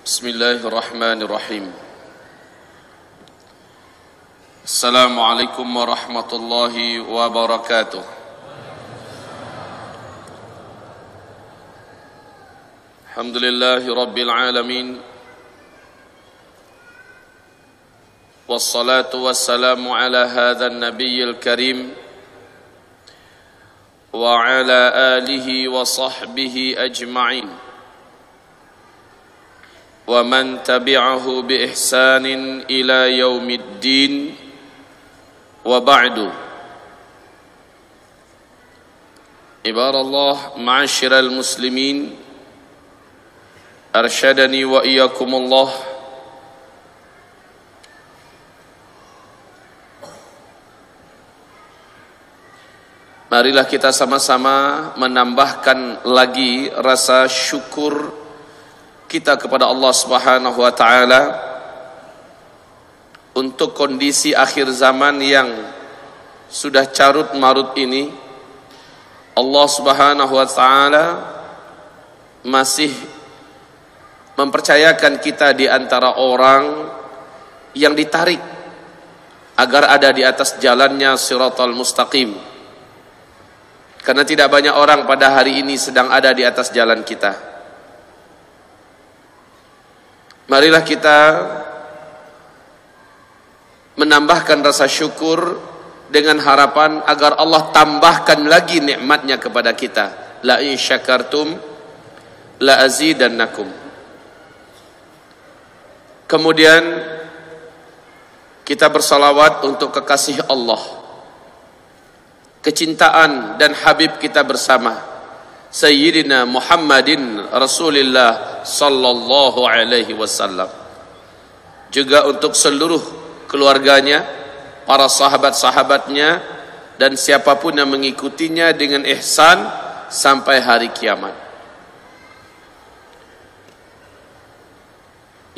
Bismillahirrahmanirrahim. Assalamualaikum warahmatullahi wabarakatuh. Alhamdulillahi rabbil alamin. Wassalatu wassalamu ala hadzal nabiyil karim wa ala alihi wa sahbihi ajma'in. ومن تبعه بإحسان إلى يوم الدين وبعد عباد الله معاشر المسلمين أرشدني وإياكم الله marilah kita sama-sama menambahkan lagi rasa syukur kita kepada Allah Subhanahu wa taala untuk kondisi akhir zaman yang sudah carut marut ini. Allah Subhanahu wa taala masih mempercayakan kita di antara orang yang ditarik agar ada di atas jalannya Shiratal Mustaqim. Karena tidak banyak orang pada hari ini sedang ada di atas jalan kita. Marilah kita menambahkan rasa syukur dengan harapan agar Allah tambahkan lagi nikmatnya kepada kita. La in syakartum la azidannakum. Kemudian kita bersalawat untuk kekasih Allah, kecintaan dan Habib kita bersama Sayyidina Muhammadin Rasulullah sallallahu alaihi wasallam, juga untuk seluruh keluarganya, para sahabat-sahabatnya, dan siapapun yang mengikutinya dengan ihsan sampai hari kiamat.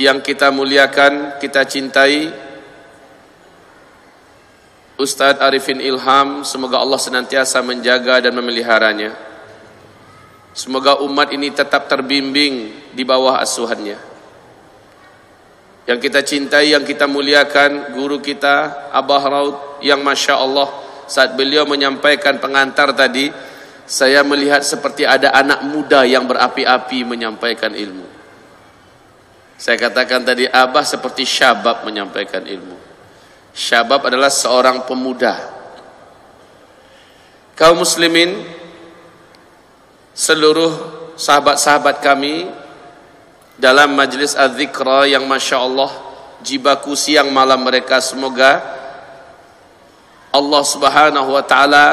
Yang kita muliakan, kita cintai Ustadz Arifin Ilham, semoga Allah senantiasa menjaga dan memeliharanya. Semoga umat ini tetap terbimbing di bawah asuhannya. Yang kita cintai, yang kita muliakan, guru kita Abah Raud, yang Masya Allah saat beliau menyampaikan pengantar tadi, saya melihat seperti ada anak muda yang berapi-api menyampaikan ilmu. Saya katakan tadi, Abah seperti syabab menyampaikan ilmu. Syabab adalah seorang pemuda. Kaum muslimin, seluruh sahabat-sahabat kami dalam majlis az-zikra yang Masya Allah jibaku siang malam mereka, semoga Allah Subhanahu wa ta'ala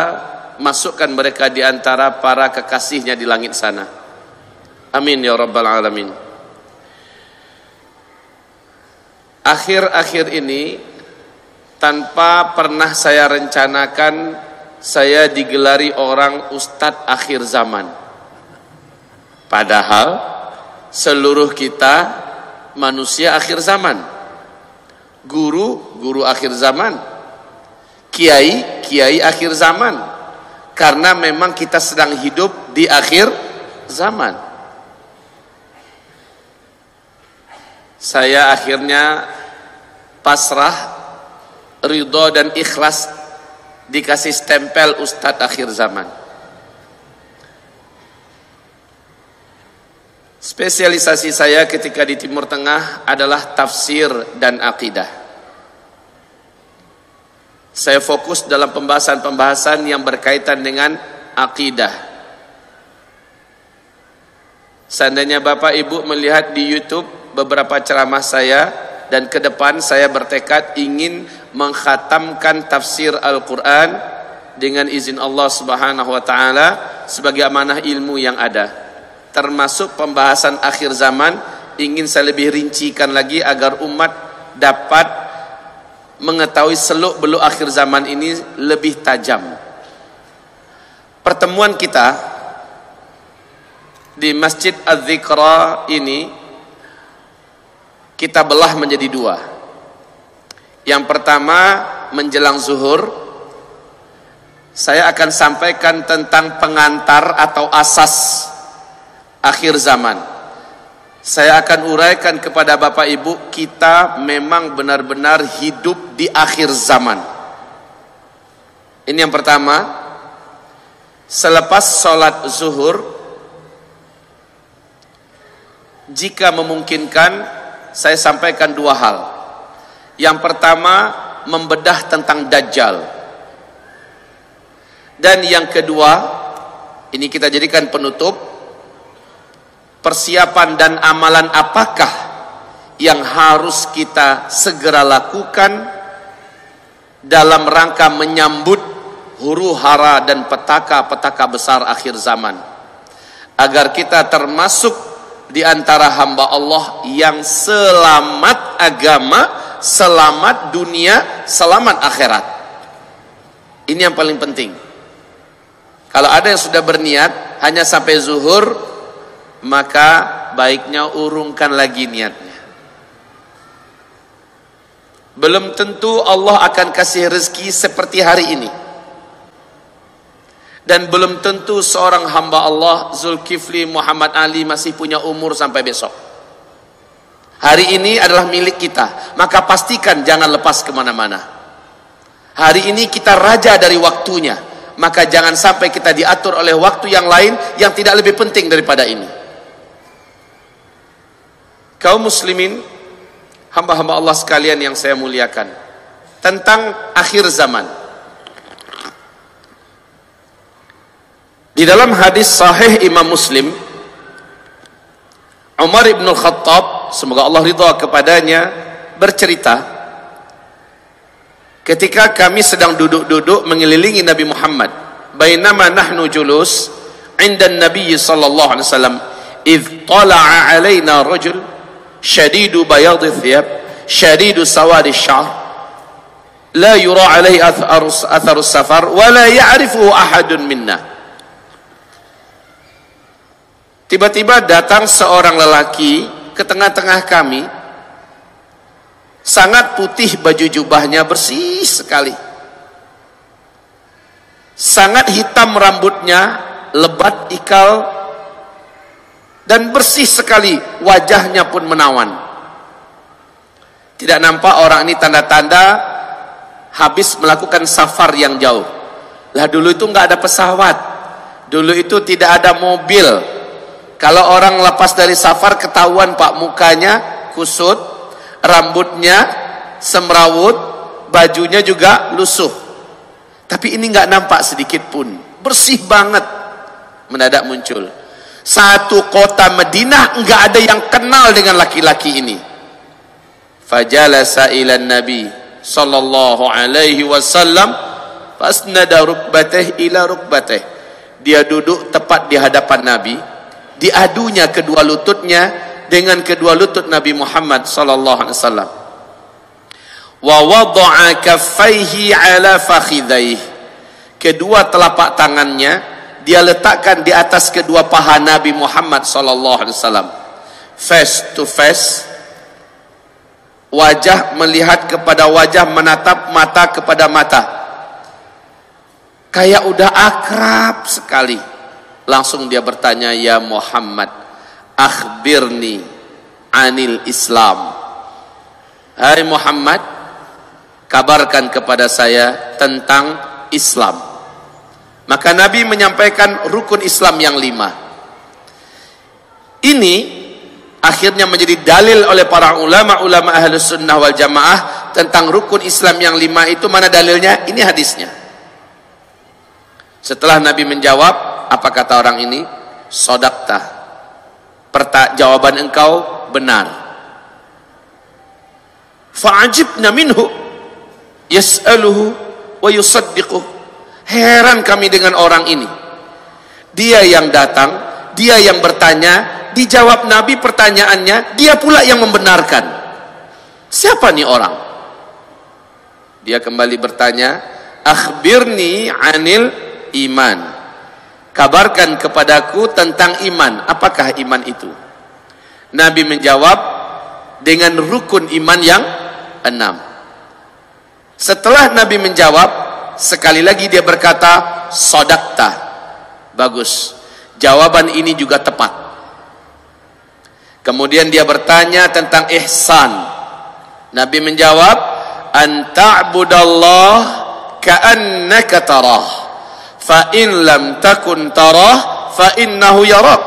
masukkan mereka di antara para kekasihnya di langit sana. Amin ya rabbal alamin. Akhir-akhir ini tanpa pernah saya rencanakan, saya digelari orang Ustadz akhir zaman. Padahal seluruh kita manusia akhir zaman, guru akhir zaman, kiai akhir zaman, karena memang kita sedang hidup di akhir zaman. Saya akhirnya pasrah, ridho dan ikhlas dikasih stempel Ustadz akhir zaman. Spesialisasi saya ketika di Timur Tengah adalah tafsir dan akidah. Saya fokus dalam pembahasan-pembahasan yang berkaitan dengan akidah. Seandainya Bapak Ibu melihat di YouTube beberapa ceramah saya, dan ke depan saya bertekad ingin mengkhatamkan tafsir Al-Quran dengan izin Allah Subhanahu wa ta'ala sebagai amanah ilmu yang ada. Termasuk pembahasan akhir zaman, ingin saya lebih rincikan lagi agar umat dapat mengetahui seluk-beluk akhir zaman ini lebih tajam. Pertemuan kita di Masjid Az-Zikra ini kita belah menjadi dua. Yang pertama, menjelang zuhur saya akan sampaikan tentang pengantar atau asas akhir zaman. Saya akan uraikan kepada Bapak Ibu, kita memang benar-benar hidup di akhir zaman. Ini yang pertama. Selepas sholat zuhur, jika memungkinkan, saya sampaikan dua hal. Yang pertama, membedah tentang Dajjal. Dan yang kedua, ini kita jadikan penutup, persiapan dan amalan apakah yang harus kita segera lakukan dalam rangka menyambut huru hara dan petaka-petaka besar akhir zaman, agar kita termasuk di antara hamba Allah yang selamat agama, selamat dunia, selamat akhirat. Ini yang paling penting. Kalau ada yang sudah berniat hanya sampai zuhur, maka baiknya urungkan lagi niatnya. Belum tentu Allah akan kasih rezeki seperti hari ini, dan belum tentu seorang hamba Allah Zulkifli Muhammad Ali masih punya umur sampai besok. Hari ini adalah milik kita, maka pastikan jangan lepas kemana-mana. Hari ini kita raja dari waktunya, maka jangan sampai kita diatur oleh waktu yang lain yang tidak lebih penting daripada ini. Kaum muslimin, hamba-hamba Allah sekalian yang saya muliakan, tentang akhir zaman. Di dalam hadis sahih Imam Muslim, Umar ibn Khattab, semoga Allah ridha kepadanya, bercerita, ketika kami sedang duduk-duduk mengelilingi Nabi Muhammad, bainama nahnu julus inda Nabi sallallahu alaihi wasallam, idh tala'a alaina rajul syadidu bayadhi thiyab syadidu sawadi sya'ar la yura alaihi atharus safar wa la ya'rifuhu ahadun minna. Tiba-tiba datang seorang lelaki ke tengah-tengah kami, sangat putih baju jubahnya, bersih sekali, sangat hitam rambutnya, lebat ikal, dan bersih sekali, wajahnya pun menawan. Tidak nampak orang ini tanda-tanda habis melakukan safar yang jauh. Lah dulu itu nggak ada pesawat, dulu itu tidak ada mobil. Kalau orang lepas dari safar ketahuan Pak, mukanya kusut, rambutnya semrawut, bajunya juga lusuh. Tapi ini nggak nampak sedikit pun, bersih banget. Mendadak muncul. Satu kota Madinah nggak ada yang kenal dengan laki-laki ini. Fajalasa ila Nabi sallallahu alaihi wasallam fasnada rukbatih ila rukbatih. Dia duduk tepat di hadapan Nabi, diadunya kedua lututnya dengan kedua lutut Nabi Muhammad sallallahu alaihi wasallam. Wa wada'a kaffaihi ala fakhidhaihi. Kedua telapak tangannya dia letakkan di atas kedua paha Nabi Muhammad sallallahu alaihi wasallam, face to face, wajah melihat kepada wajah, menatap mata kepada mata, kayak udah akrab sekali. Langsung dia bertanya, ya Muhammad, akhbirni anil Islam. Hai Muhammad, kabarkan kepada saya tentang Islam. Maka Nabi menyampaikan rukun Islam yang 5. Ini akhirnya menjadi dalil oleh para ulama-ulama Ahlus Sunnah wal Jamaah tentang rukun Islam yang 5 itu. Mana dalilnya? Ini hadisnya. Setelah Nabi menjawab, apa kata orang ini? Sodaqta. Jawaban engkau benar. Fa'ajibna minhu yas'aluhu wa yusaddiquh. Heran kami dengan orang ini. Dia yang datang, dia yang bertanya, dijawab Nabi pertanyaannya, dia pula yang membenarkan. Siapa nih orang? Dia kembali bertanya, akhbirni anil iman. Kabarkan kepadaku tentang iman. Apakah iman itu? Nabi menjawab dengan rukun iman yang 6. Setelah Nabi menjawab, sekali lagi dia berkata, sodakta. Bagus, jawaban ini juga tepat. Kemudian dia bertanya tentang ihsan. Nabi menjawab, an ta'budallah ka'annaka tarah, fa in lam takun tarah fa innahu yarak.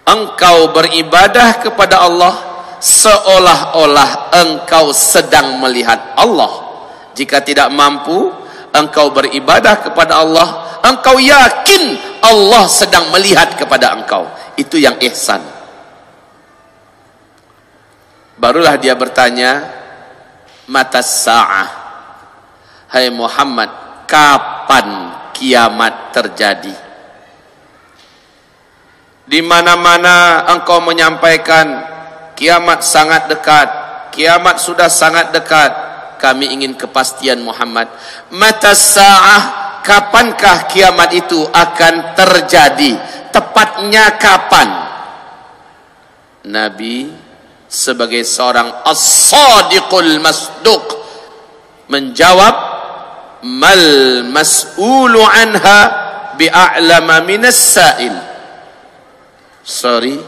Engkau beribadah kepada Allah seolah-olah engkau sedang melihat Allah. Jika tidak mampu engkau beribadah kepada Allah, engkau yakin Allah sedang melihat kepada engkau. Itu yang ihsan. Barulah dia bertanya, matas sa'ah, hai Muhammad, kapan kiamat terjadi? Di mana-mana engkau menyampaikan kiamat sangat dekat, kiamat sudah sangat dekat. Kami ingin kepastian Muhammad. Matas sa'ah, kapankah kiamat itu akan terjadi? Tepatnya kapan? Nabi sebagai seorang as-sadiqul masduq menjawab, mal mas'ulu anha bi'a'lama minas sa'il. Sorry,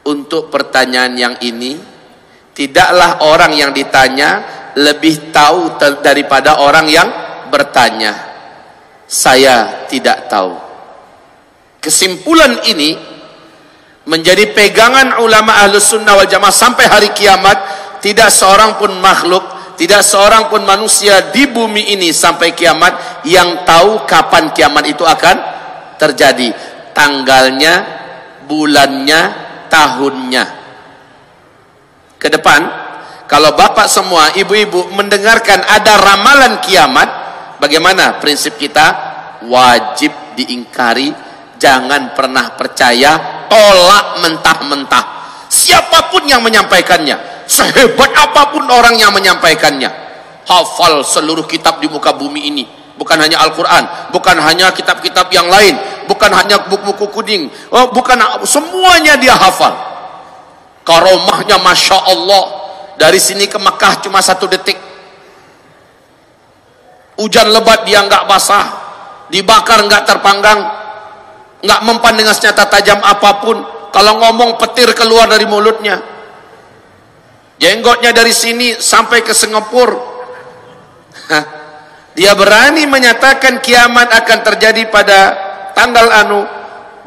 untuk pertanyaan yang ini tidaklah orang yang ditanya lebih tahu daripada orang yang bertanya. Saya tidak tahu. Kesimpulan ini menjadi pegangan ulama Ahlus Sunnah wal Jamaah sampai hari kiamat. Tidak seorang pun makhluk, tidak seorang pun manusia di bumi ini sampai kiamat yang tahu kapan kiamat itu akan terjadi. Tanggalnya, bulannya, tahunnya. Ke depan, kalau bapak semua, ibu-ibu mendengarkan ada ramalan kiamat, bagaimana prinsip kita? Wajib diingkari, jangan pernah percaya, tolak mentah-mentah. Siapapun yang menyampaikannya, sehebat apapun orang yang menyampaikannya, hafal seluruh kitab di muka bumi ini, bukan hanya Al-Quran, bukan hanya kitab-kitab yang lain, bukan hanya buku-buku kuning, bukan, semuanya dia hafal. Karomahnya Masya Allah, dari sini ke Mekah cuma 1 detik. Hujan lebat dia nggak basah, dibakar nggak terpanggang, nggak mempan dengan senjata tajam apapun. Kalau ngomong petir keluar dari mulutnya. Jenggotnya dari sini sampai ke Singapura. Dia berani menyatakan kiamat akan terjadi pada tanggal anu,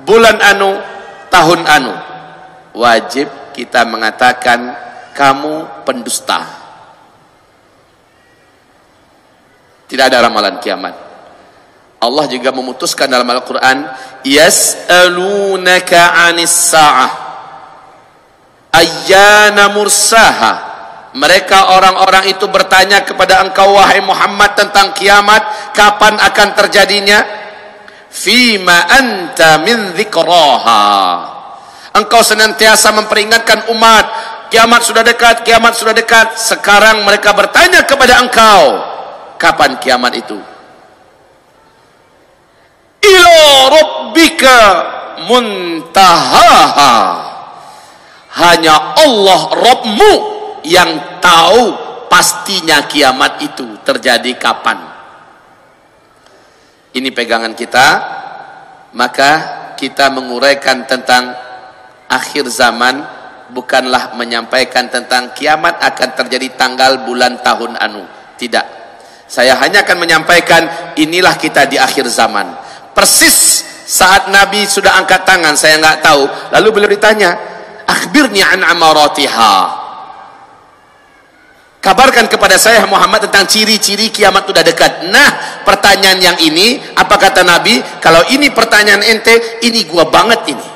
bulan anu, tahun anu. Wajib kita mengatakan kamu pendusta. Tidak ada ramalan kiamat. Allah juga memutuskan dalam Al-Quran, yas'alunaka 'anis sa'ah ayyana mursaha. Mereka orang-orang itu bertanya kepada engkau wahai Muhammad tentang kiamat, kapan akan terjadinya? Fima anta min dzikraha. Engkau senantiasa memperingatkan umat, kiamat sudah dekat, kiamat sudah dekat. Sekarang mereka bertanya kepada engkau, kapan kiamat itu? Ila rabbika muntahaha. Hanya Allah Rabbmu yang tahu pastinya kiamat itu terjadi kapan. Ini pegangan kita. Maka kita menguraikan tentang akhir zaman, bukanlah menyampaikan tentang kiamat akan terjadi tanggal, bulan, tahun anu. Tidak. Saya hanya akan menyampaikan inilah kita di akhir zaman. Persis saat Nabi sudah angkat tangan, saya nggak tahu. Lalu beliau ditanya, akhbirni an amaratiha. Kabarkan kepada saya Muhammad tentang ciri-ciri kiamat sudah dekat. Nah, pertanyaan yang ini, apa kata Nabi? Kalau ini pertanyaan ente, ini gua banget ini.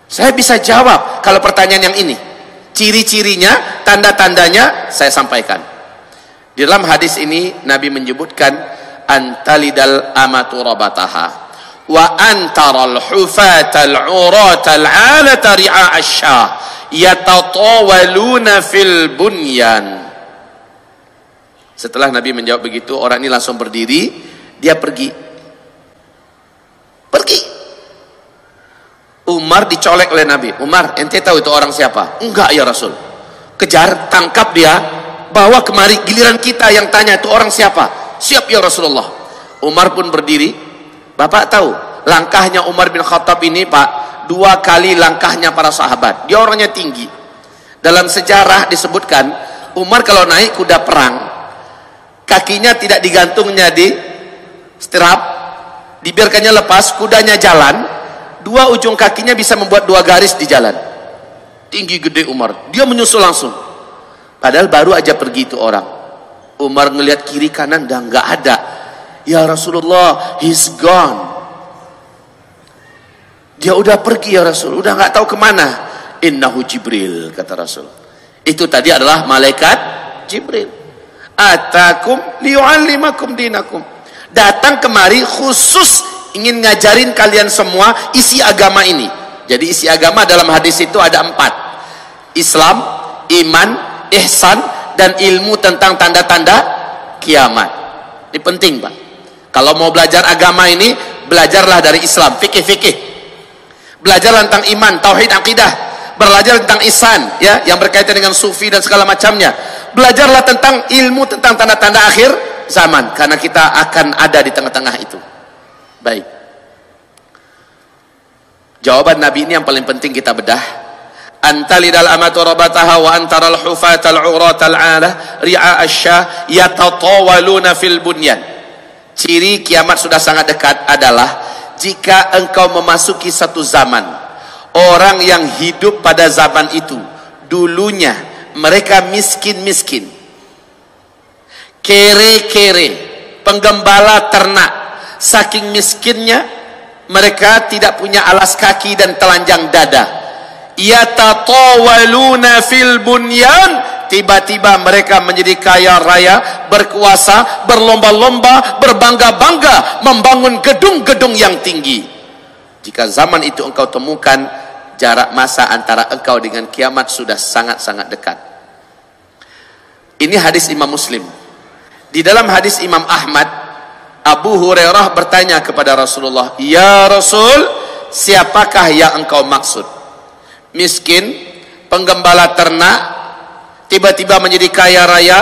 Saya bisa jawab kalau pertanyaan yang ini. Ciri-cirinya, tanda-tandanya saya sampaikan. Di dalam hadis ini Nabi menyebutkan antalidal amatu rabataha wa antaral hufatal uratal alata ri'a asyah yatatawaluna fil bunyan. Setelah Nabi menjawab begitu, orang ini langsung berdiri, dia pergi. Umar dicolek oleh Nabi. Umar, ente tahu itu orang siapa? Enggak ya Rasul. Kejar, tangkap dia, bawa kemari, giliran kita yang tanya itu orang siapa? Siap ya Rasulullah. Umar pun berdiri. Bapak tahu langkahnya Umar bin Khattab ini, Pak, 2 kali langkahnya para sahabat. Dia orangnya tinggi. Dalam sejarah disebutkan, Umar kalau naik kuda perang, kakinya tidak digantungnya di stirap, dibiarkannya lepas, kudanya jalan, 2 ujung kakinya bisa membuat 2 garis di jalan. Tinggi gede Umar, dia menyusul langsung. Padahal baru aja pergi itu orang. Umar ngelihat kiri kanan dan nggak ada. Ya Rasulullah, he's gone. Dia udah pergi ya Rasul, udah nggak tahu kemana. Innahu Jibril, kata Rasul. Itu tadi adalah malaikat Jibril. Atakum liyu'allimakum dinakum. Datang kemari khusus ingin ngajarin kalian semua isi agama ini. Jadi isi agama dalam hadis itu ada 4. Islam, iman, ihsan, dan ilmu tentang tanda-tanda kiamat. Ini penting, Pak. Kalau mau belajar agama ini, belajarlah dari Islam, fikih-fikih. Belajar tentang iman, tauhid, akidah. Belajar tentang ihsan, ya, yang berkaitan dengan sufi dan segala macamnya. Belajarlah tentang ilmu tentang tanda-tanda akhir zaman, karena kita akan ada di tengah-tengah itu. Baik. Jawaban Nabi ini yang paling penting kita bedah. Antalidal amatu rabataha wa antaral hufatal uratal alah ri'a asyah yatatawaluna fil bunyan. Ciri kiamat sudah sangat dekat adalah jika engkau memasuki satu zaman, orang yang hidup pada zaman itu dulunya mereka miskin-miskin, kere-kere, penggembala ternak, saking miskinnya mereka tidak punya alas kaki dan telanjang dada. Yatatawaluna fil bunyan, tiba-tiba mereka menjadi kaya raya, berkuasa, berlomba-lomba, berbangga-bangga membangun gedung-gedung yang tinggi. Jika zaman itu engkau temukan, jarak masa antara engkau dengan kiamat sudah sangat-sangat dekat. Ini hadis Imam Muslim. Di dalam hadis Imam Ahmad, Abu Hurairah bertanya kepada Rasulullah, "Ya Rasul, siapakah yang engkau maksud? Miskin, penggembala ternak, tiba-tiba menjadi kaya raya,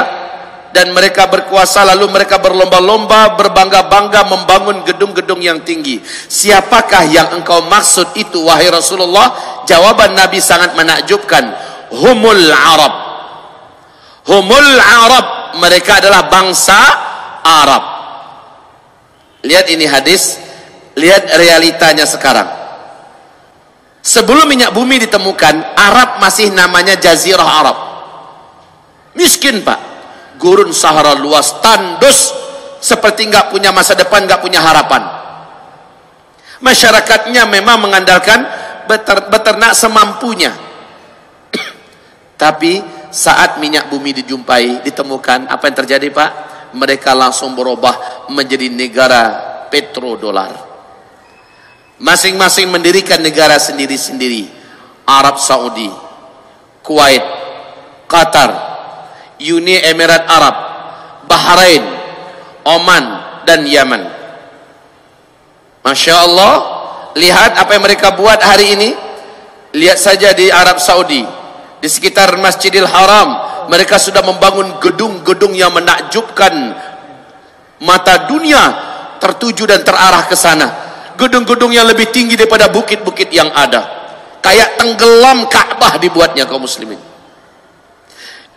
dan mereka berkuasa, lalu mereka berlomba-lomba, berbangga-bangga membangun gedung-gedung yang tinggi. Siapakah yang engkau maksud itu, wahai Rasulullah?" Jawaban Nabi sangat menakjubkan. Humul Arab. Humul Arab. Mereka adalah bangsa Arab. Lihat ini hadis, lihat realitanya sekarang. Sebelum minyak bumi ditemukan, Arab masih namanya Jazirah Arab. Miskin, Pak. Gurun Sahara luas, tandus, seperti nggak punya masa depan, nggak punya harapan. Masyarakatnya memang mengandalkan beternak semampunya. Tapi saat minyak bumi dijumpai, ditemukan, apa yang terjadi, Pak? Mereka langsung berubah menjadi negara petrodolar. Masing-masing mendirikan negara sendiri-sendiri. Arab Saudi, Kuwait, Qatar, Uni Emirat Arab, Bahrain, Oman, dan Yaman. Masya Allah, lihat apa yang mereka buat hari ini. Lihat saja di Arab Saudi, di sekitar Masjidil Haram, mereka sudah membangun gedung-gedung yang menakjubkan. Mata dunia tertuju dan terarah ke sana. Gedung-gedung yang lebih tinggi daripada bukit-bukit yang ada. Kayak tenggelam Ka'bah dibuatnya kaum muslimin.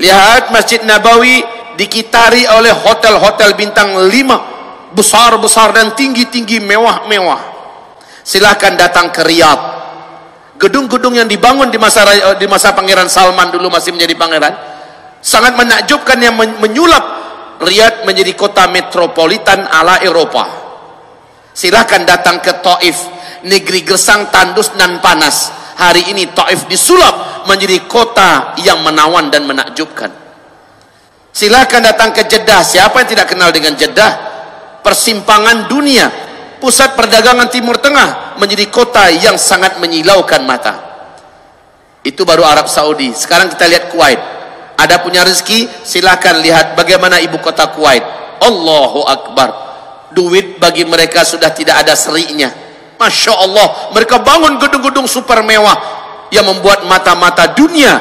Lihat Masjid Nabawi dikitari oleh hotel-hotel bintang 5, besar-besar dan tinggi-tinggi, mewah-mewah. Silahkan datang ke Riyadh. Gedung-gedung yang dibangun di masa Pangeran Salman dulu masih menjadi pangeran, sangat menakjubkan, yang menyulap Riyadh menjadi kota metropolitan ala Eropa. Silahkan datang ke Taif, negeri gersang, tandus, dan panas. Hari ini Taif disulap menjadi kota yang menawan dan menakjubkan. Silahkan datang ke Jeddah. Siapa yang tidak kenal dengan Jeddah? Persimpangan dunia, pusat perdagangan Timur Tengah, menjadi kota yang sangat menyilaukan mata. Itu baru Arab Saudi. Sekarang kita lihat Kuwait. Ada punya rezeki, silahkan lihat bagaimana ibu kota Kuwait. Allahu Akbar. Duit bagi mereka sudah tidak ada serinya. Masya Allah, mereka bangun gedung-gedung super mewah yang membuat mata-mata dunia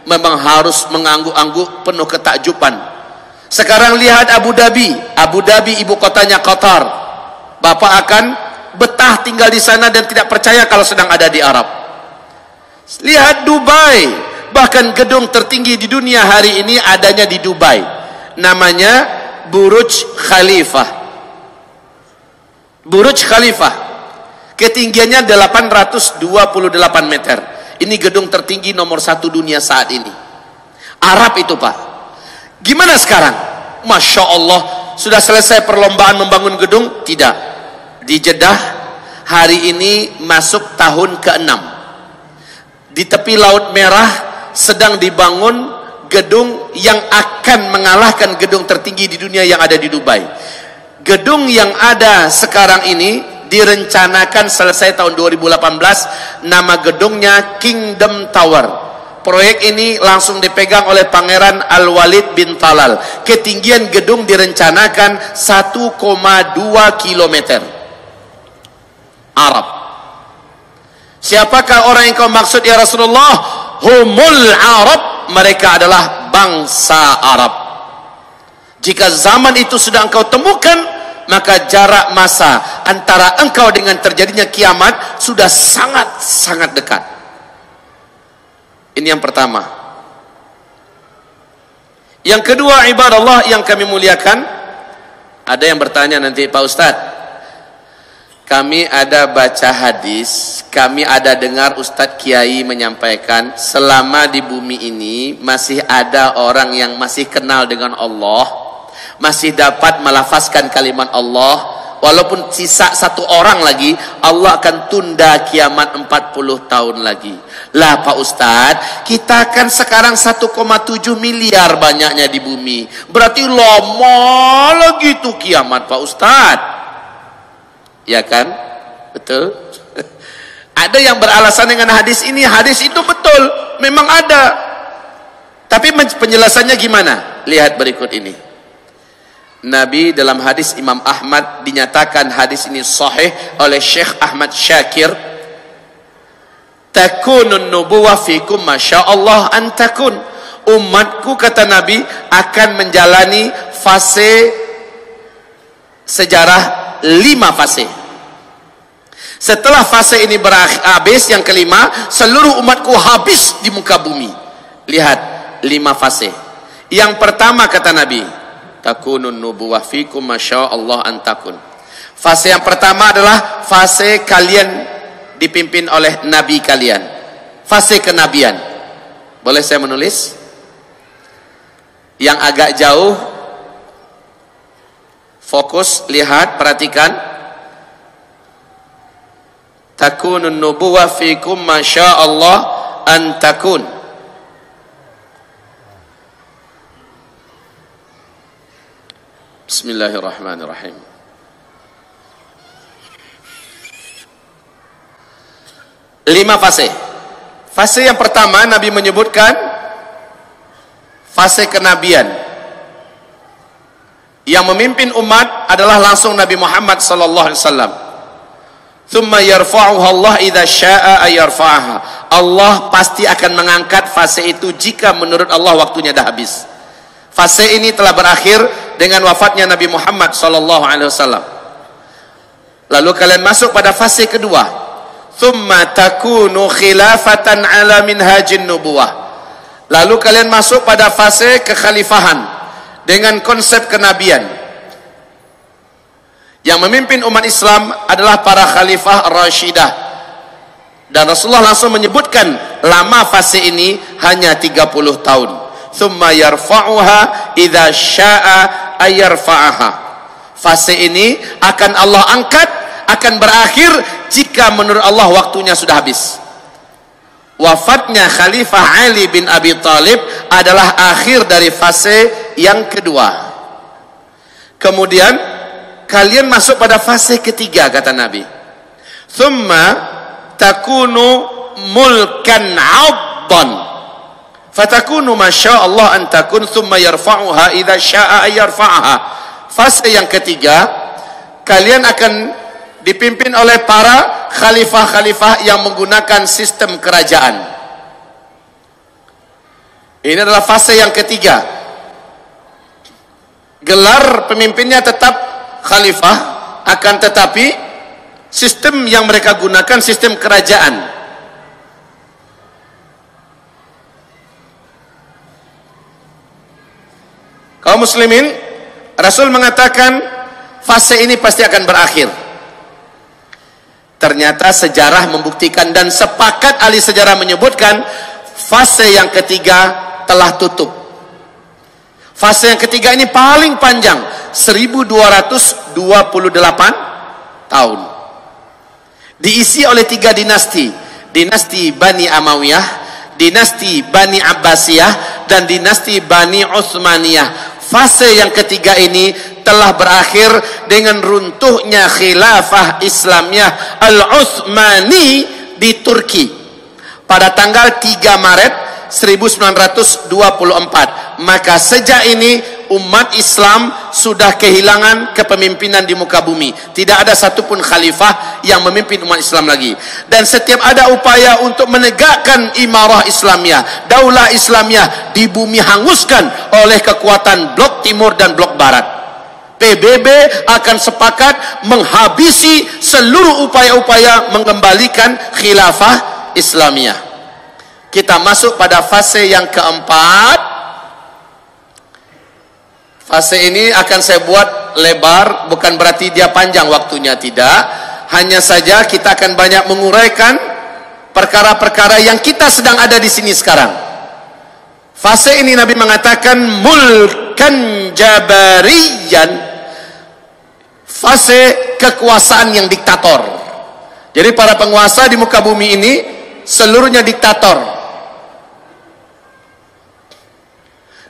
memang harus mengangguk-angguk penuh ketakjuban. Sekarang lihat Abu Dhabi. Abu Dhabi ibu kotanya Qatar. Bapak akan betah tinggal di sana dan tidak percaya kalau sedang ada di Arab. Lihat Dubai, bahkan gedung tertinggi di dunia hari ini adanya di Dubai, namanya Burj Khalifah. Burj Khalifah ketinggiannya 828 meter. Ini gedung tertinggi nomor 1 dunia saat ini. Arab itu, Pak. Gimana sekarang? Masya Allah, sudah selesai perlombaan membangun gedung? Tidak. Di Jeddah hari ini masuk tahun ke-6. Di tepi Laut Merah sedang dibangun gedung yang akan mengalahkan gedung tertinggi di dunia yang ada di Dubai. Gedung yang ada sekarang ini direncanakan selesai tahun 2018. Nama gedungnya Kingdom Tower. Proyek ini langsung dipegang oleh Pangeran Al-Walid bin Talal. Ketinggian gedung direncanakan 1,2 kilometer. Arab. Siapakah orang yang kau maksud ya Rasulullah? Humul Arab. Mereka adalah bangsa Arab. Jika zaman itu sudah engkau temukan, maka jarak masa antara engkau dengan terjadinya kiamat sudah sangat-sangat dekat. Ini yang pertama. Yang kedua, ibadah Allah yang kami muliakan, ada yang bertanya nanti, Pak Ustadz, kami ada baca hadis, kami ada dengar Ustadz Kiai menyampaikan, selama di bumi ini masih ada orang yang masih kenal dengan Allah, masih dapat melafazkan kalimat Allah, walaupun sisa 1 orang lagi, Allah akan tunda kiamat 40 tahun lagi. Lah Pak Ustadz, kita kan sekarang 1,7 miliar banyaknya di bumi, berarti lama lagi tuh kiamat Pak Ustadz. Ya kan? Betul. Ada yang beralasan dengan hadis ini, hadis itu betul, memang ada. Tapi penjelasannya gimana? Lihat berikut ini. Nabi dalam hadis Imam Ahmad, dinyatakan hadis ini sahih oleh Syekh Ahmad Syakir, takunun nubuwah fikum masyaallah an takun. Umatku, kata Nabi, akan menjalani fase sejarah 5 fase. Setelah fase ini habis, yang kelima, seluruh umatku habis di muka bumi. Lihat 5 fase. Yang pertama, kata Nabi, takunun nubuwah fikum masyaallah an takun. Fase yang pertama adalah fase kalian dipimpin oleh nabi kalian, fase kenabian. Boleh saya menulis? Yang agak jauh, fokus, lihat, perhatikan. Takunun nubuwah fikum masyaallah an takun. Bismillahirrahmanirrahim. Lima fase. Fase yang pertama Nabi menyebutkan fase kenabian. Yang memimpin umat adalah langsung Nabi Muhammad sallallahu alaihi wasallam. Thumma yarfa'uha Allah idza syaa'a ayarfa'aha. Allah pasti akan mengangkat fase itu jika menurut Allah waktunya dah habis. Fase ini telah berakhir dengan wafatnya Nabi Muhammad sallallahu alaihi wasallam. Lalu kalian masuk pada fase kedua. Thumma takunu khilafatan ala minhajin nubuwah. Lalu kalian masuk pada fase kekhalifahan dengan konsep kenabian. Yang memimpin umat Islam adalah para khalifah Rashidah. Dan Rasulullah langsung menyebutkan lama fase ini hanya 30 tahun. Thumma yarfa'uha idza syaa'a ayarfa'aha. Fase ini akan Allah angkat, akan berakhir jika menurut Allah waktunya sudah habis. Wafatnya Khalifah Ali bin Abi Thalib adalah akhir dari fase yang kedua. Kemudian kalian masuk pada fase ketiga, kata Nabi. Thumma takunu mulkan 'abdan. Fatakunu masyaallah an takun thumma yarfa'uha idza syaa'a yarfa'aha. Fase yang ketiga, kalian akan dipimpin oleh para khalifah-khalifah yang menggunakan sistem kerajaan. Ini adalah fase yang ketiga. Gelar pemimpinnya tetap khalifah, akan tetapi Sistem yang mereka gunakan sistem kerajaan. Kaum muslimin, Rasul mengatakan fase ini pasti akan berakhir. Ternyata sejarah membuktikan dan sepakat ahli sejarah menyebutkan fase yang ketiga telah tutup. Fase yang ketiga ini paling panjang, 1228 tahun. Diisi oleh 3 dinasti. Dinasti Bani Amawiyah, dinasti Bani Abbasiyah, dan dinasti Bani Utsmaniyah. Fase yang ketiga ini telah berakhir dengan runtuhnya khilafah Islamiyah Al-Utsmani di Turki pada tanggal 3 Maret 1924. Maka sejak ini umat Islam sudah kehilangan kepemimpinan di muka bumi. Tidak ada satupun khalifah yang memimpin umat Islam lagi. Dan setiap ada upaya untuk menegakkan imarah Islamiyah, daulah Islamiyah, di bumi hanguskan oleh kekuatan blok timur dan blok barat. PBB akan sepakat menghabisi seluruh upaya-upaya mengembalikan khilafah Islamiyah. Kita masuk pada fase yang keempat. Fase ini akan saya buat lebar, bukan berarti dia panjang waktunya, tidak. Hanya saja kita akan banyak menguraikan perkara-perkara yang kita sedang ada di sini sekarang. Fase ini Nabi mengatakan mulkan jabariyan, fase kekuasaan yang diktator. Jadi para penguasa di muka bumi ini seluruhnya diktator.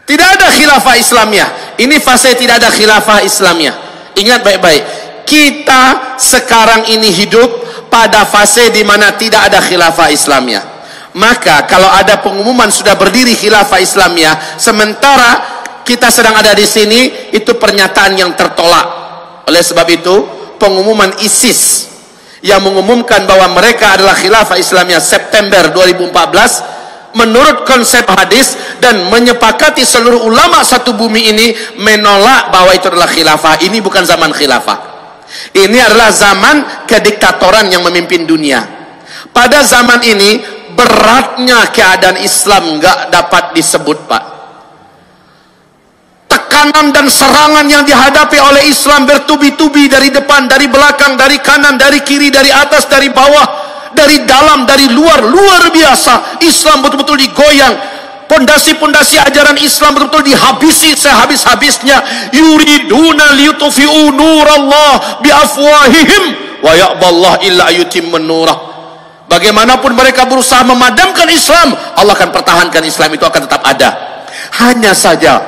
Tidak ada khilafah Islamiyah. Ini fase tidak ada khilafah Islamiyah. Ingat baik-baik. Kita sekarang ini hidup pada fase di mana tidak ada khilafah Islamiyah. Maka kalau ada pengumuman sudah berdiri khilafah Islamiyah, sementara kita sedang ada di sini, itu pernyataan yang tertolak. Oleh sebab itu, pengumuman ISIS yang mengumumkan bahwa mereka adalah khilafah Islamiyah September 2014, menurut konsep hadis dan menyepakati seluruh ulama satu bumi ini menolak bahwa itu adalah khilafah. Ini bukan zaman khilafah. Ini adalah zaman kediktatoran yang memimpin dunia. Pada zaman ini beratnya keadaan Islam nggak dapat disebut, Pak. Tekanan dan serangan yang dihadapi oleh Islam bertubi-tubi dari depan, dari belakang, dari kanan, dari kiri, dari atas, dari bawah, dari dalam, dari luar, luar biasa. Islam betul-betul digoyang. Pondasi-pondasi ajaran Islam betul-betul dihabisi sehabis-habisnya. Yuriduna liyutfi'u nurallah biafwahihim wa ya'ballah illa yutimmun nurah. Bagaimanapun mereka berusaha memadamkan Islam, Allah akan pertahankan Islam itu akan tetap ada. Hanya saja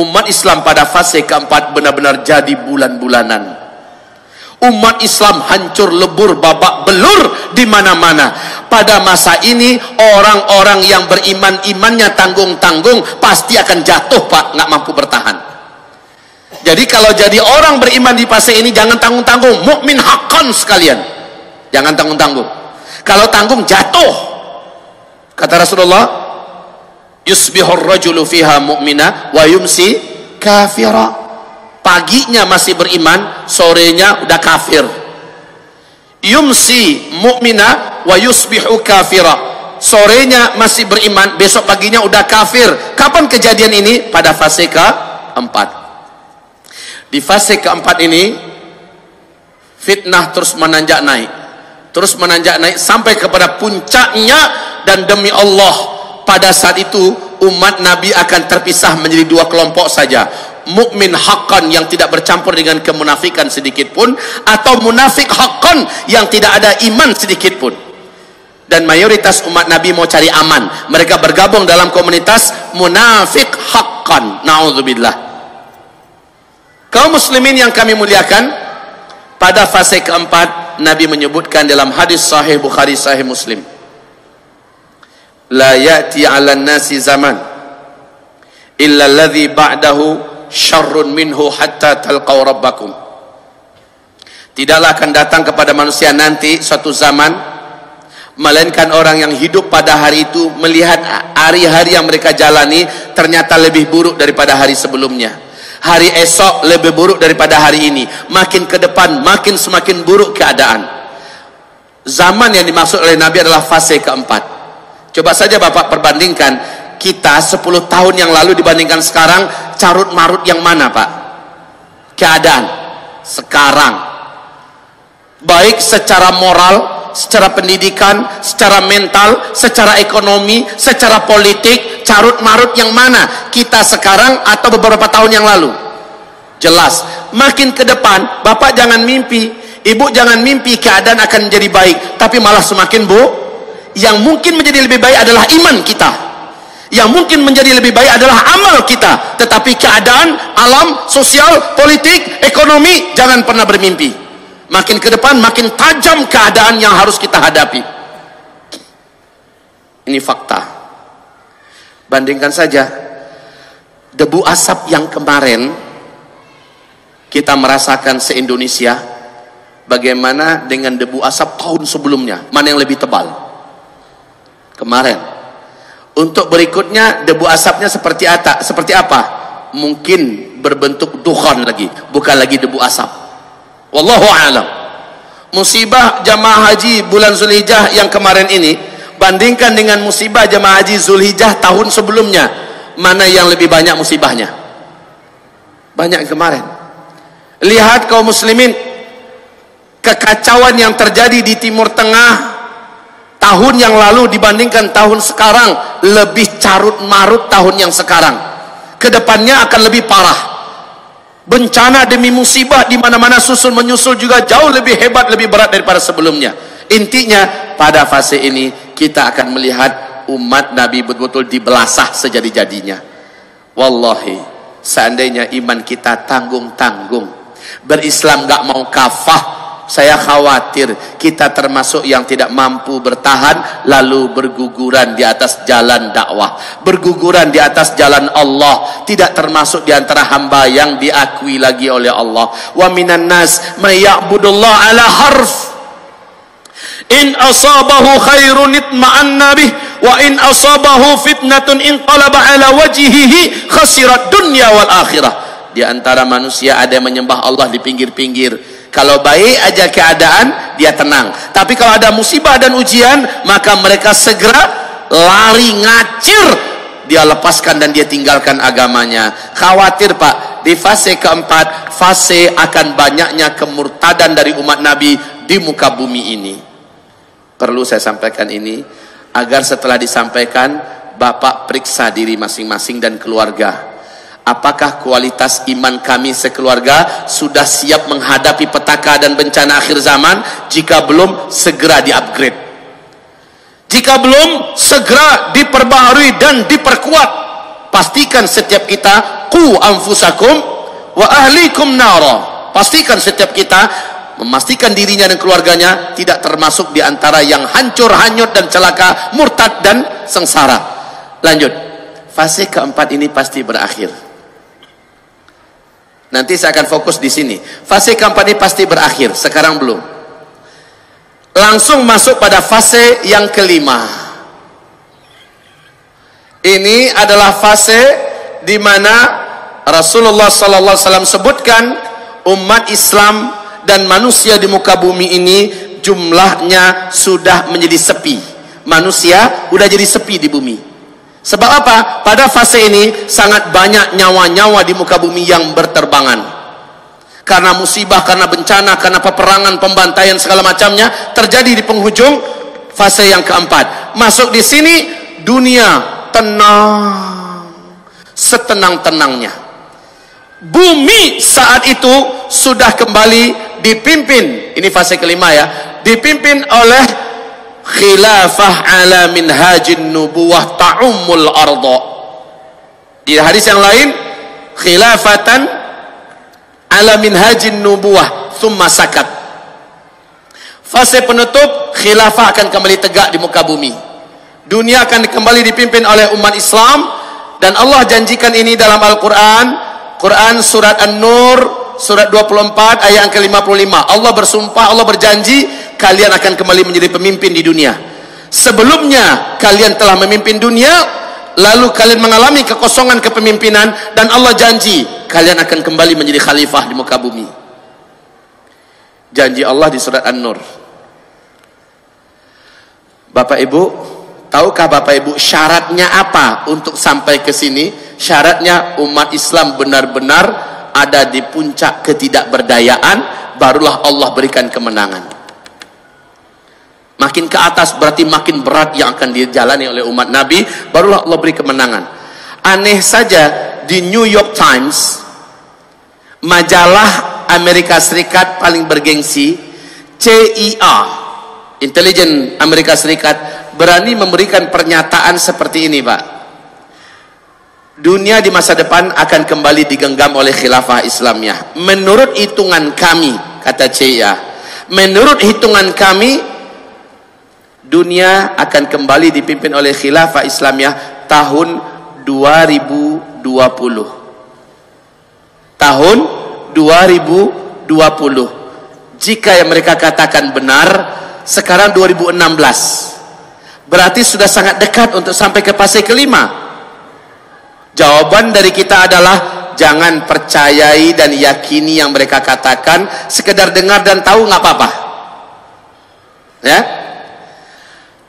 umat Islam pada fase keempat benar-benar jadi bulan-bulanan. Umat Islam hancur lebur, babak belur di mana-mana. Pada masa ini orang-orang yang beriman, imannya tanggung-tanggung, pasti akan jatuh, Pak, nggak mampu bertahan. Jadi kalau jadi orang beriman di fase ini jangan tanggung-tanggung, mukmin haqqan sekalian. Jangan tanggung-tanggung. Kalau tanggung jatuh. Kata Rasulullah, yusbihur rajulu fiha mu'mina wa yumsi kafira. Paginya masih beriman, sorenya udah kafir. Yumsi mu'mina wa yusbihu kafira. Sorenya masih beriman, besok paginya udah kafir. Kapan kejadian ini? Pada fase keempat. Di fase keempat ini fitnah terus menanjak naik. Terus menanjak naik sampai kepada puncaknya, dan demi Allah pada saat itu umat Nabi akan terpisah menjadi 2 kelompok saja. Mukmin haqqan yang tidak bercampur dengan kemunafikan sedikit pun, atau munafik haqqan yang tidak ada iman sedikit pun. Dan mayoritas umat Nabi mau cari aman, mereka bergabung dalam komunitas munafik haqqan. Na'udzubillah. Kaum muslimin yang kami muliakan, pada fase keempat Nabi menyebutkan dalam hadis sahih Bukhari, sahih Muslim, la ya'ti 'alan nasi zaman illa alladhi ba'dahu syarrun minhu hatta talqaw rabbakum. Tidaklah akan datang kepada manusia nanti suatu zaman, melainkan orang yang hidup pada hari itu melihat hari-hari yang mereka jalani ternyata lebih buruk daripada hari sebelumnya. Hari esok lebih buruk daripada hari ini. Makin ke depan makin semakin buruk keadaan. Zaman yang dimaksud oleh Nabi adalah fase keempat. Coba saja Bapak perbandingkan kita 10 tahun yang lalu dibandingkan sekarang, carut marut yang mana Pak? Keadaan sekarang, baik secara moral, secara pendidikan, secara mental, secara ekonomi, secara politik, carut marut yang mana? Kita sekarang atau beberapa tahun yang lalu? Jelas, makin ke depan, Bapak jangan mimpi, Ibu jangan mimpi keadaan akan menjadi baik, tapi malah semakin buruk. Yang mungkin menjadi lebih baik adalah iman kita. Yang mungkin menjadi lebih baik adalah amal kita. Tetapi keadaan, alam, sosial, politik, ekonomi, jangan pernah bermimpi. Makin ke depan makin tajam keadaan yang harus kita hadapi. Ini fakta. Bandingkan saja debu asap yang kemarin kita merasakan se-Indonesia, bagaimana dengan debu asap tahun sebelumnya? Mana yang lebih tebal? Kemarin. Untuk berikutnya debu asapnya seperti apa? Mungkin berbentuk dukhan lagi, bukan lagi debu asap. Wallahu a'lam. Musibah jamaah haji bulan Zulhijjah yang kemarin ini, bandingkan dengan musibah jamaah haji Zulhijjah tahun sebelumnya, mana yang lebih banyak musibahnya? Banyak yang kemarin. Lihat kaum muslimin, kekacauan yang terjadi di Timur Tengah tahun yang lalu dibandingkan tahun sekarang, lebih carut marut tahun yang sekarang. Kedepannya akan lebih parah. Bencana demi musibah di mana-mana susul menyusul juga jauh lebih hebat, lebih berat daripada sebelumnya. Intinya pada fase ini kita akan melihat umat Nabi betul-betul dibelasah sejadi-jadinya. Wallahi, seandainya iman kita tanggung-tanggung, berislam gak mau kafah, saya khawatir kita termasuk yang tidak mampu bertahan, lalu berguguran di atas jalan dakwah, berguguran di atas jalan Allah, tidak termasuk di antara hamba yang diakui lagi oleh Allah. Wa minan nas may ya'budullah ala harf, in asabahu khairun itma'anna bih, wa in asabahu fitnatun inqalaba ala wajhihi khasirat dunya wal akhirah. Di antara manusia ada yang menyembah Allah di pinggir-pinggir. Kalau baik aja keadaan, dia tenang. Tapi kalau ada musibah dan ujian, maka mereka segera lari ngacir. Dia lepaskan dan dia tinggalkan agamanya. Khawatir Pak, di fase keempat, fase akan banyaknya kemurtadan dari umat Nabi di muka bumi ini. Perlu saya sampaikan ini, agar setelah disampaikan, Bapak periksa diri masing-masing dan keluarga. Apakah kualitas iman kami sekeluarga sudah siap menghadapi petaka dan bencana akhir zaman? Jika belum, segera di-upgrade. Jika belum, segera diperbaharui dan diperkuat. Pastikan setiap kita, qu anfusakum wa ahlikum nara. Pastikan setiap kita memastikan dirinya dan keluarganya tidak termasuk di antara yang hancur, hanyut dan celaka, murtad dan sengsara. Lanjut. Fase keempat ini pasti berakhir. Nanti saya akan fokus di sini. Fase keempat ini pasti berakhir, sekarang belum. Langsung masuk pada fase yang kelima. Ini adalah fase di mana Rasulullah SAW sebutkan umat Islam dan manusia di muka bumi ini jumlahnya sudah menjadi sepi. Manusia sudah jadi sepi di bumi. Sebab apa? Pada fase ini sangat banyak nyawa-nyawa di muka bumi yang berterbangan. Karena musibah, karena bencana, karena peperangan, pembantaian segala macamnya terjadi di penghujung fase yang keempat. Masuk di sini dunia tenang, setenang-tenangnya. Bumi saat itu sudah kembali dipimpin, ini fase kelima ya, dipimpin oleh khilafah ala minhajin nubuwah ta'ummul arda. Di hadis yang lain, khilafatan ala minhajin nubuwah thumma sakat. Fase penutup, khilafah akan kembali tegak di muka bumi. Dunia akan kembali dipimpin oleh umat Islam, dan Allah janjikan ini dalam Al-Quran. Quran surat An-Nur surat 24 ayat yang ke-55. Allah bersumpah, Allah berjanji, kalian akan kembali menjadi pemimpin di dunia. Sebelumnya kalian telah memimpin dunia, lalu kalian mengalami kekosongan kepemimpinan, dan Allah janji kalian akan kembali menjadi khalifah di muka bumi. Janji Allah di surat An-Nur. Bapak Ibu, tahukah Bapak Ibu syaratnya apa untuk sampai ke sini? Syaratnya umat Islam benar-benar ada di puncak ketidakberdayaan, barulah Allah berikan kemenangan. Makin ke atas berarti makin berat yang akan dijalani oleh umat Nabi, barulah Allah beri kemenangan. Aneh saja, di New York Times, majalah Amerika Serikat paling bergengsi, CIA, intelijen Amerika Serikat, berani memberikan pernyataan seperti ini, Pak. Dunia di masa depan akan kembali digenggam oleh khilafah Islamiyah. Menurut hitungan kami, kata CIA, menurut hitungan kami, dunia akan kembali dipimpin oleh khilafah Islamiyah tahun 2020. Tahun 2020. Jika yang mereka katakan benar, sekarang 2016. Berarti sudah sangat dekat untuk sampai ke fase kelima. Jawaban dari kita adalah jangan percayai dan yakini yang mereka katakan, sekedar dengar dan tahu nggak apa-apa. Ya.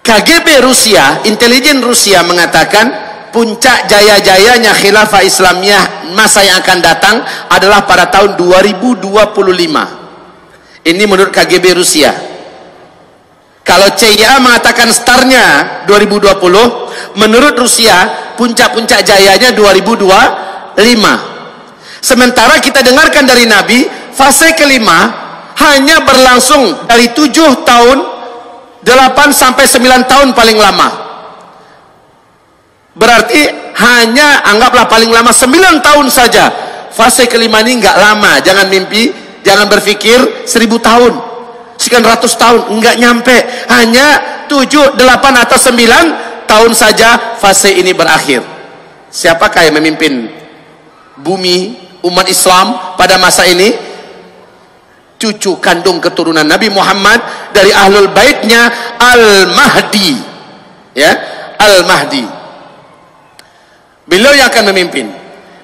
KGB Rusia, intelijen Rusia mengatakan puncak jaya-jayanya khilafah Islamiyah masa yang akan datang adalah pada tahun 2025. Ini menurut KGB Rusia. Kalau CIA mengatakan startnya 2020, menurut Rusia puncak-puncak jayanya 2025. Sementara kita dengarkan dari Nabi, fase kelima hanya berlangsung dari 7 tahun, 8 sampai 9 tahun paling lama. Berarti hanya anggaplah paling lama 9 tahun saja. Fase kelima ini enggak lama. Jangan mimpi, jangan berpikir 1000 tahun, sekian ratus tahun, enggak nyampe. Hanya 7, 8 atau 9 tahun saja fase ini berakhir. Siapakah yang memimpin bumi umat Islam pada masa ini? Cucu kandung keturunan Nabi Muhammad dari ahlul baitnya, Al-Mahdi. Ya, Al-Mahdi. Beliau yang akan memimpin.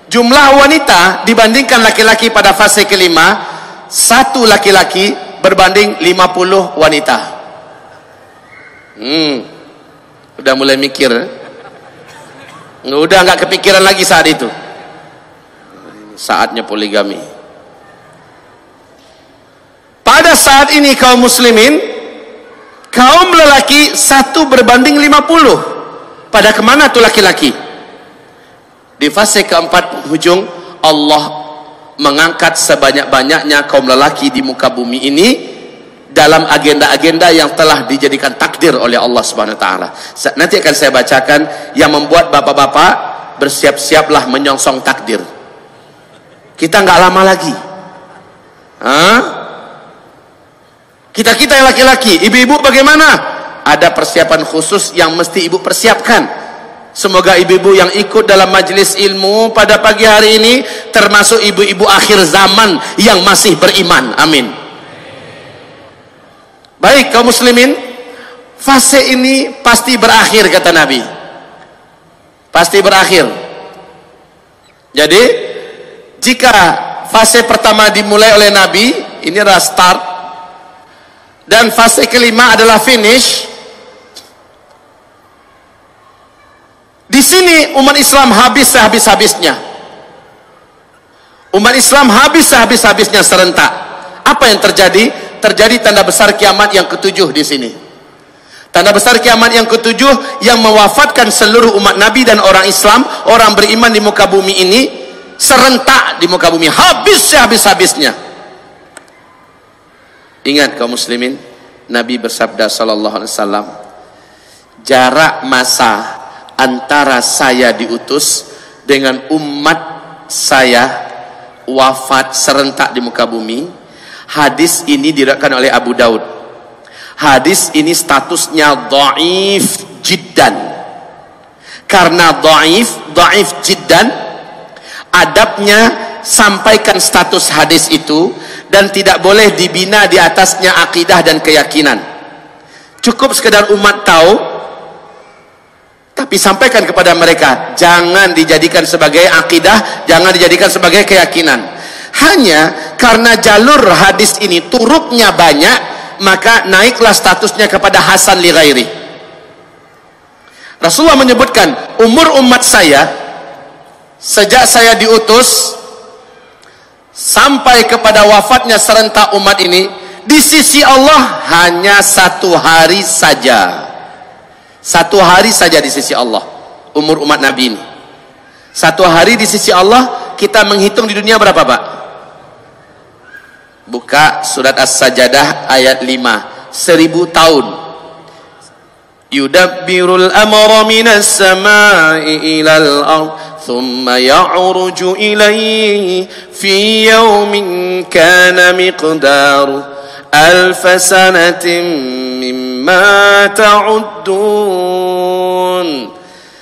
Jumlah wanita dibandingkan laki-laki pada fase kelima, 1 laki-laki berbanding 50 wanita. Udah mulai mikir. Udah nggak kepikiran lagi saat itu. Saatnya poligami. Pada saat ini kaum muslimin, kaum lelaki 1 berbanding 50. Pada kemana tuh laki-laki? Di fase keempat penghujung, Allah mengangkat sebanyak-banyaknya kaum lelaki di muka bumi ini dalam agenda-agenda yang telah dijadikan takdir oleh Allah Subhanahu wa taala. Nanti akan saya bacakan yang membuat bapak-bapak bersiap-siaplah menyongsong takdir. Kita nggak lama lagi. Kita yang laki-laki, ibu-ibu bagaimana? Ada persiapan khusus yang mesti ibu persiapkan. Semoga ibu-ibu yang ikut dalam majelis ilmu pada pagi hari ini termasuk ibu-ibu akhir zaman yang masih beriman. Amin. Baik kaum muslimin, fase ini pasti berakhir kata Nabi. Pasti berakhir. Jadi jika fase pertama dimulai oleh Nabi, ini adalah start, dan fase kelima adalah finish. Di sini umat Islam habis sehabis-habisnya. Umat Islam habis sehabis-habisnya serentak. Apa yang terjadi? Terjadi tanda besar kiamat yang ketujuh di sini. Tanda besar kiamat yang ketujuh yang mewafatkan seluruh umat Nabi dan orang Islam, orang beriman di muka bumi ini serentak di muka bumi, habis sehabis-habisnya. Ingat kaum muslimin, Nabi bersabda sallallahu alaihi wasallam, jarak masa antara saya diutus dengan umat saya wafat serentak di muka bumi. Hadis ini diriwayatkan oleh Abu Daud. Hadis ini statusnya dhaif jiddan. Karena dhaif jiddan, adabnya sampaikan status hadis itu dan tidak boleh dibina di atasnya akidah dan keyakinan. Cukup sekedar umat tahu, Nabi sampaikan kepada mereka, jangan dijadikan sebagai akidah, jangan dijadikan sebagai keyakinan. Hanya karena jalur hadis ini turuknya banyak, maka naiklah statusnya kepada hasan li ghairi. Rasulullah menyebutkan, umur umat saya sejak saya diutus sampai kepada wafatnya serentak umat ini, di sisi Allah hanya 1 hari saja. 1 hari saja di sisi Allah umur umat Nabi ini. 1 hari di sisi Allah, kita menghitung di dunia berapa, Pak? Buka surat As-Sajdah ayat 5. 1000 tahun. Yudabbirul amra minas samai ilal ardh thumma ya'ruju ilayhi fi yawmin kana miqdaruhu alf sanatin mimma ta'uddun.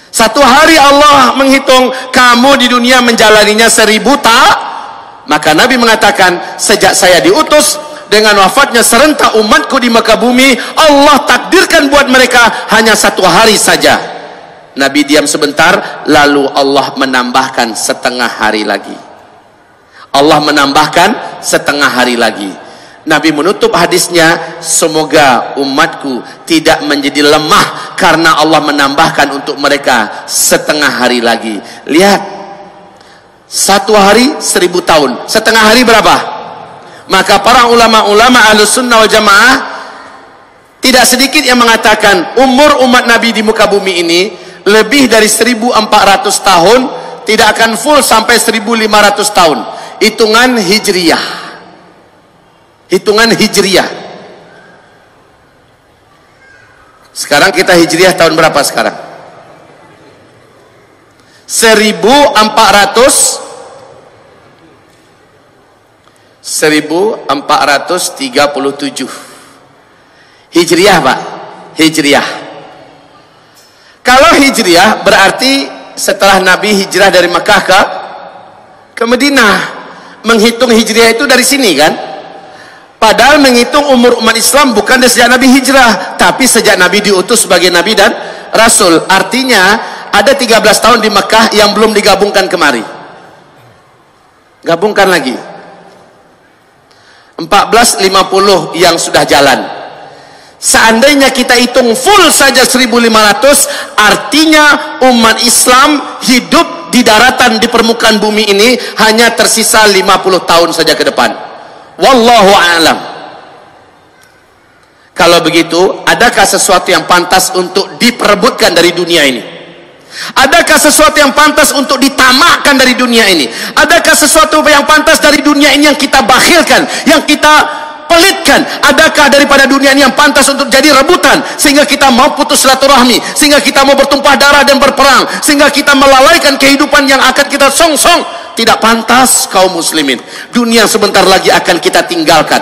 1 hari Allah menghitung, kamu di dunia menjalaninya 1000 tak. Maka Nabi mengatakan, sejak saya diutus, dengan wafatnya serentak umatku di Mekah bumi, Allah takdirkan buat mereka hanya 1 hari saja. Nabi diam sebentar, lalu Allah menambahkan setengah hari lagi. Allah menambahkan setengah hari lagi. Nabi menutup hadisnya, semoga umatku tidak menjadi lemah karena Allah menambahkan untuk mereka setengah hari lagi. Lihat, 1 hari 1000 tahun, setengah hari berapa? Maka para ulama-ulama Ahlus Sunnah wal Jamaah tidak sedikit yang mengatakan umur umat Nabi di muka bumi ini lebih dari 1400 tahun, tidak akan full sampai 1500 tahun. Hitungan Hijriyah. Hitungan Hijriyah. Sekarang kita Hijriyah tahun berapa sekarang? 1437 Hijriyah, Pak. Hijriyah. Kalau Hijriyah berarti setelah Nabi hijrah dari Makkah ke Madinah. Menghitung Hijriyah itu dari sini kan? Padahal menghitung umur umat Islam bukan dari sejak Nabi hijrah, tapi sejak Nabi diutus sebagai Nabi dan Rasul. Artinya ada 13 tahun di Makkah yang belum digabungkan kemari. Gabungkan lagi. 1450 yang sudah jalan. Seandainya kita hitung full saja 1500, artinya umat Islam hidup di daratan, di permukaan bumi ini hanya tersisa 50 tahun saja ke depan. Wallahu a'lam. Kalau begitu, adakah sesuatu yang pantas untuk diperebutkan dari dunia ini? Adakah sesuatu yang pantas untuk ditamakkan dari dunia ini? Adakah sesuatu yang pantas dari dunia ini yang kita bakhilkan, yang kita pelitkan? Adakah daripada dunia ini yang pantas untuk jadi rebutan sehingga kita mau putus silaturahmi, sehingga kita mau bertumpah darah dan berperang, sehingga kita melalaikan kehidupan yang akan kita songsong? Tidak pantas, kaum muslimin. Dunia yang sebentar lagi akan kita tinggalkan.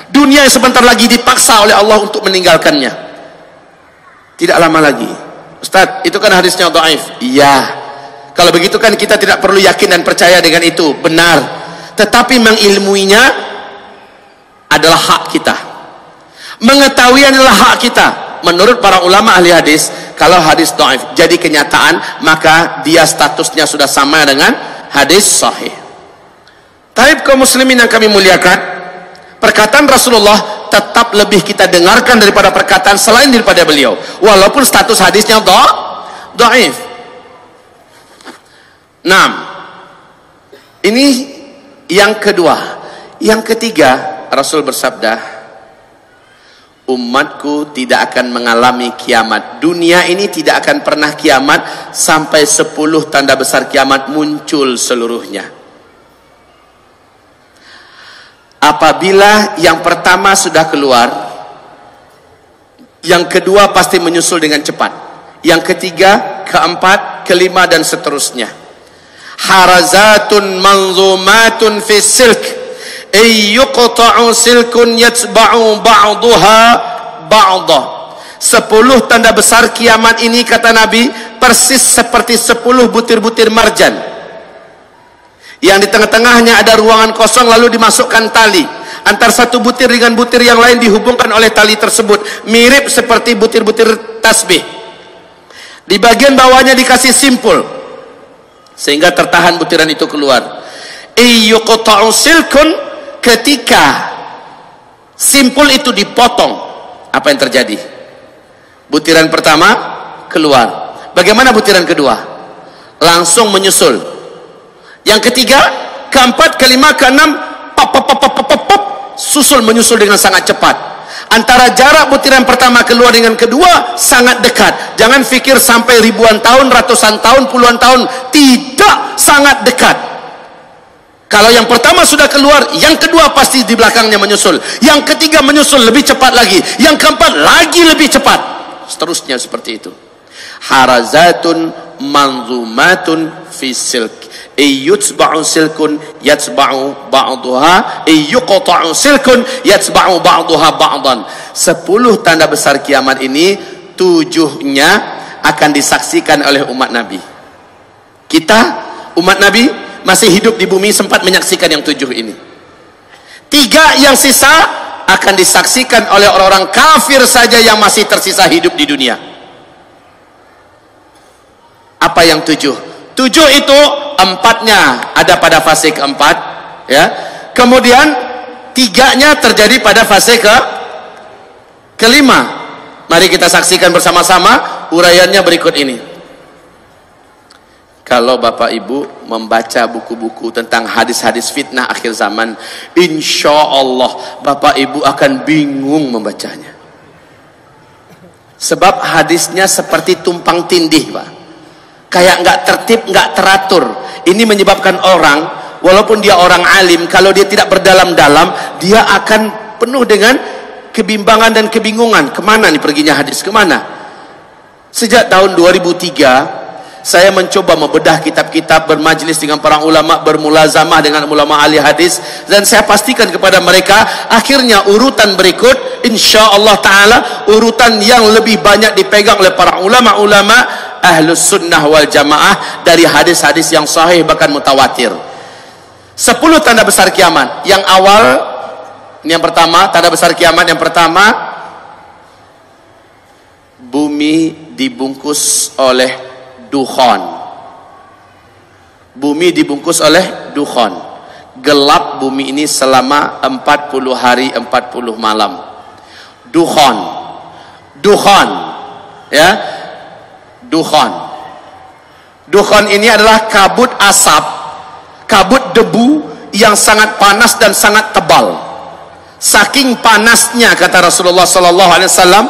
Dunia yang sebentar lagi dipaksa oleh Allah untuk meninggalkannya. Tidak lama lagi. Ustaz, itu kan hadisnya dhaif. Iya. Kalau begitu kan kita tidak perlu yakin dan percaya dengan itu. Benar. Tetapi mengilmuinya adalah hak kita. Mengetahui adalah hak kita. Menurut para ulama ahli hadis, kalau hadis dhaif jadi kenyataan, maka dia statusnya sudah sama dengan hadis sahih. Taib kaum muslimin yang kami muliakan, perkataan Rasulullah tetap lebih kita dengarkan daripada perkataan selain daripada beliau, walaupun status hadisnya dhaif. Nah, ini yang kedua. Yang ketiga, Rasul bersabda, umatku tidak akan mengalami kiamat. Dunia ini tidak akan pernah kiamat sampai 10 tanda besar kiamat muncul seluruhnya. Apabila yang pertama sudah keluar, yang kedua pasti menyusul dengan cepat, yang ketiga, keempat, kelima dan seterusnya. Harazatun manzumatun fi silk, ay yuqta'u silkun yatba'u ba'daha ba'da. 10 tanda besar kiamat ini, kata Nabi, persis seperti 10 butir-butir marjan. Yang di tengah-tengahnya ada ruangan kosong, lalu dimasukkan tali. Antar satu butir dengan butir yang lain dihubungkan oleh tali tersebut. Mirip seperti butir-butir tasbih. Di bagian bawahnya dikasih simpul sehingga tertahan butiran itu keluar. Iyuqta'u silkun, ketika simpul itu dipotong, apa yang terjadi? Butiran pertama keluar. Bagaimana butiran kedua? Langsung menyusul. Yang ketiga, keempat, kelima, keenam, susul menyusul dengan sangat cepat. Antara jarak butiran pertama keluar dengan kedua sangat dekat. Jangan fikir sampai ribuan tahun, ratusan tahun, puluhan tahun. Tidak, sangat dekat. Kalau yang pertama sudah keluar, yang kedua pasti di belakangnya menyusul. Yang ketiga menyusul lebih cepat lagi. Yang keempat lagi lebih cepat. Seterusnya seperti itu. Harazatun manzumatun fi silk. Iyutsba'u silkun yatsba'u ba'duha, iyuqta'u silkun yatsba'u ba'duha ba'dan. 10 tanda besar kiamat ini 7-nya akan disaksikan oleh umat Nabi. Kita umat Nabi masih hidup di bumi sempat menyaksikan yang 7 ini. 3 yang sisa akan disaksikan oleh orang-orang kafir saja yang masih tersisa hidup di dunia. Apa yang 7? 7 itu 4-nya ada pada fase keempat, ya. Kemudian 3-nya terjadi pada fase kelima. Mari kita saksikan bersama-sama uraiannya berikut ini. Kalau Bapak Ibu membaca buku-buku tentang hadis-hadis fitnah akhir zaman, insya Allah Bapak Ibu akan bingung membacanya. Sebab hadisnya seperti tumpang tindih, Pak. Kayak nggak tertib, nggak teratur. Ini menyebabkan orang, walaupun dia orang alim, kalau dia tidak berdalam-dalam, dia akan penuh dengan kebimbangan dan kebingungan. Kemana nih perginya hadis, kemana? Sejak tahun 2003, saya mencoba membedah kitab-kitab, bermajlis dengan para ulama, bermulazamah dengan ulama ahli hadis, dan saya pastikan kepada mereka, akhirnya urutan berikut, insya Allah Ta'ala, urutan yang lebih banyak dipegang oleh para ulama-ulama Ahlus Sunnah wal Jamaah dari hadis-hadis yang sahih bahkan mutawatir. 10 tanda besar kiamat. Yang awal, ini yang pertama, tanda besar kiamat yang pertama, bumi dibungkus oleh dukhan. Bumi dibungkus oleh dukhan. Gelap bumi ini selama 40 hari 40 malam. Dukhan. Dukhan. Ya. Dukhan. Dukhan ini adalah kabut asap, kabut debu yang sangat panas dan sangat tebal. Saking panasnya, kata Rasulullah SAW,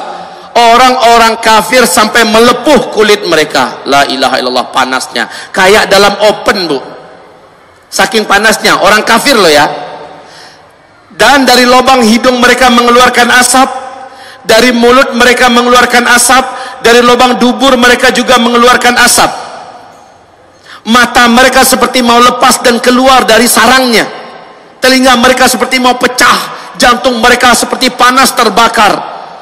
orang-orang kafir sampai melepuh kulit mereka. La ilaha illallah, panasnya kayak dalam oven, Bu. Saking panasnya, orang kafir loh ya. Dan dari lubang hidung mereka mengeluarkan asap, dari mulut mereka mengeluarkan asap, dari lubang dubur mereka juga mengeluarkan asap. Mata mereka seperti mau lepas dan keluar dari sarangnya. Telinga mereka seperti mau pecah, jantung mereka seperti panas terbakar.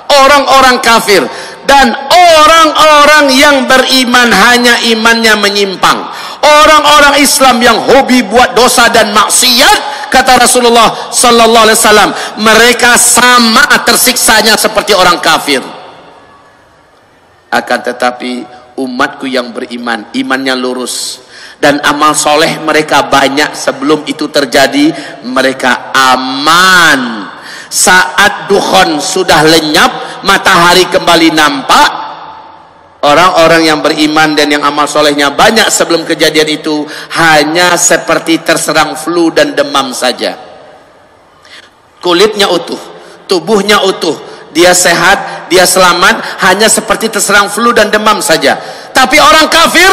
Orang-orang kafir dan orang-orang yang beriman hanya imannya menyimpang. Orang-orang Islam yang hobi buat dosa dan maksiat, kata Rasulullah sallallahu alaihi wasallam, mereka sama tersiksanya seperti orang kafir. Akan tetapi umatku yang beriman, imannya lurus dan amal soleh mereka banyak sebelum itu terjadi, mereka aman. Saat dukhan sudah lenyap, matahari kembali nampak, orang-orang yang beriman dan yang amal solehnya banyak sebelum kejadian itu hanya seperti terserang flu dan demam saja. Kulitnya utuh, tubuhnya utuh, dia sehat, dia selamat, hanya seperti terserang flu dan demam saja. Tapi orang kafir,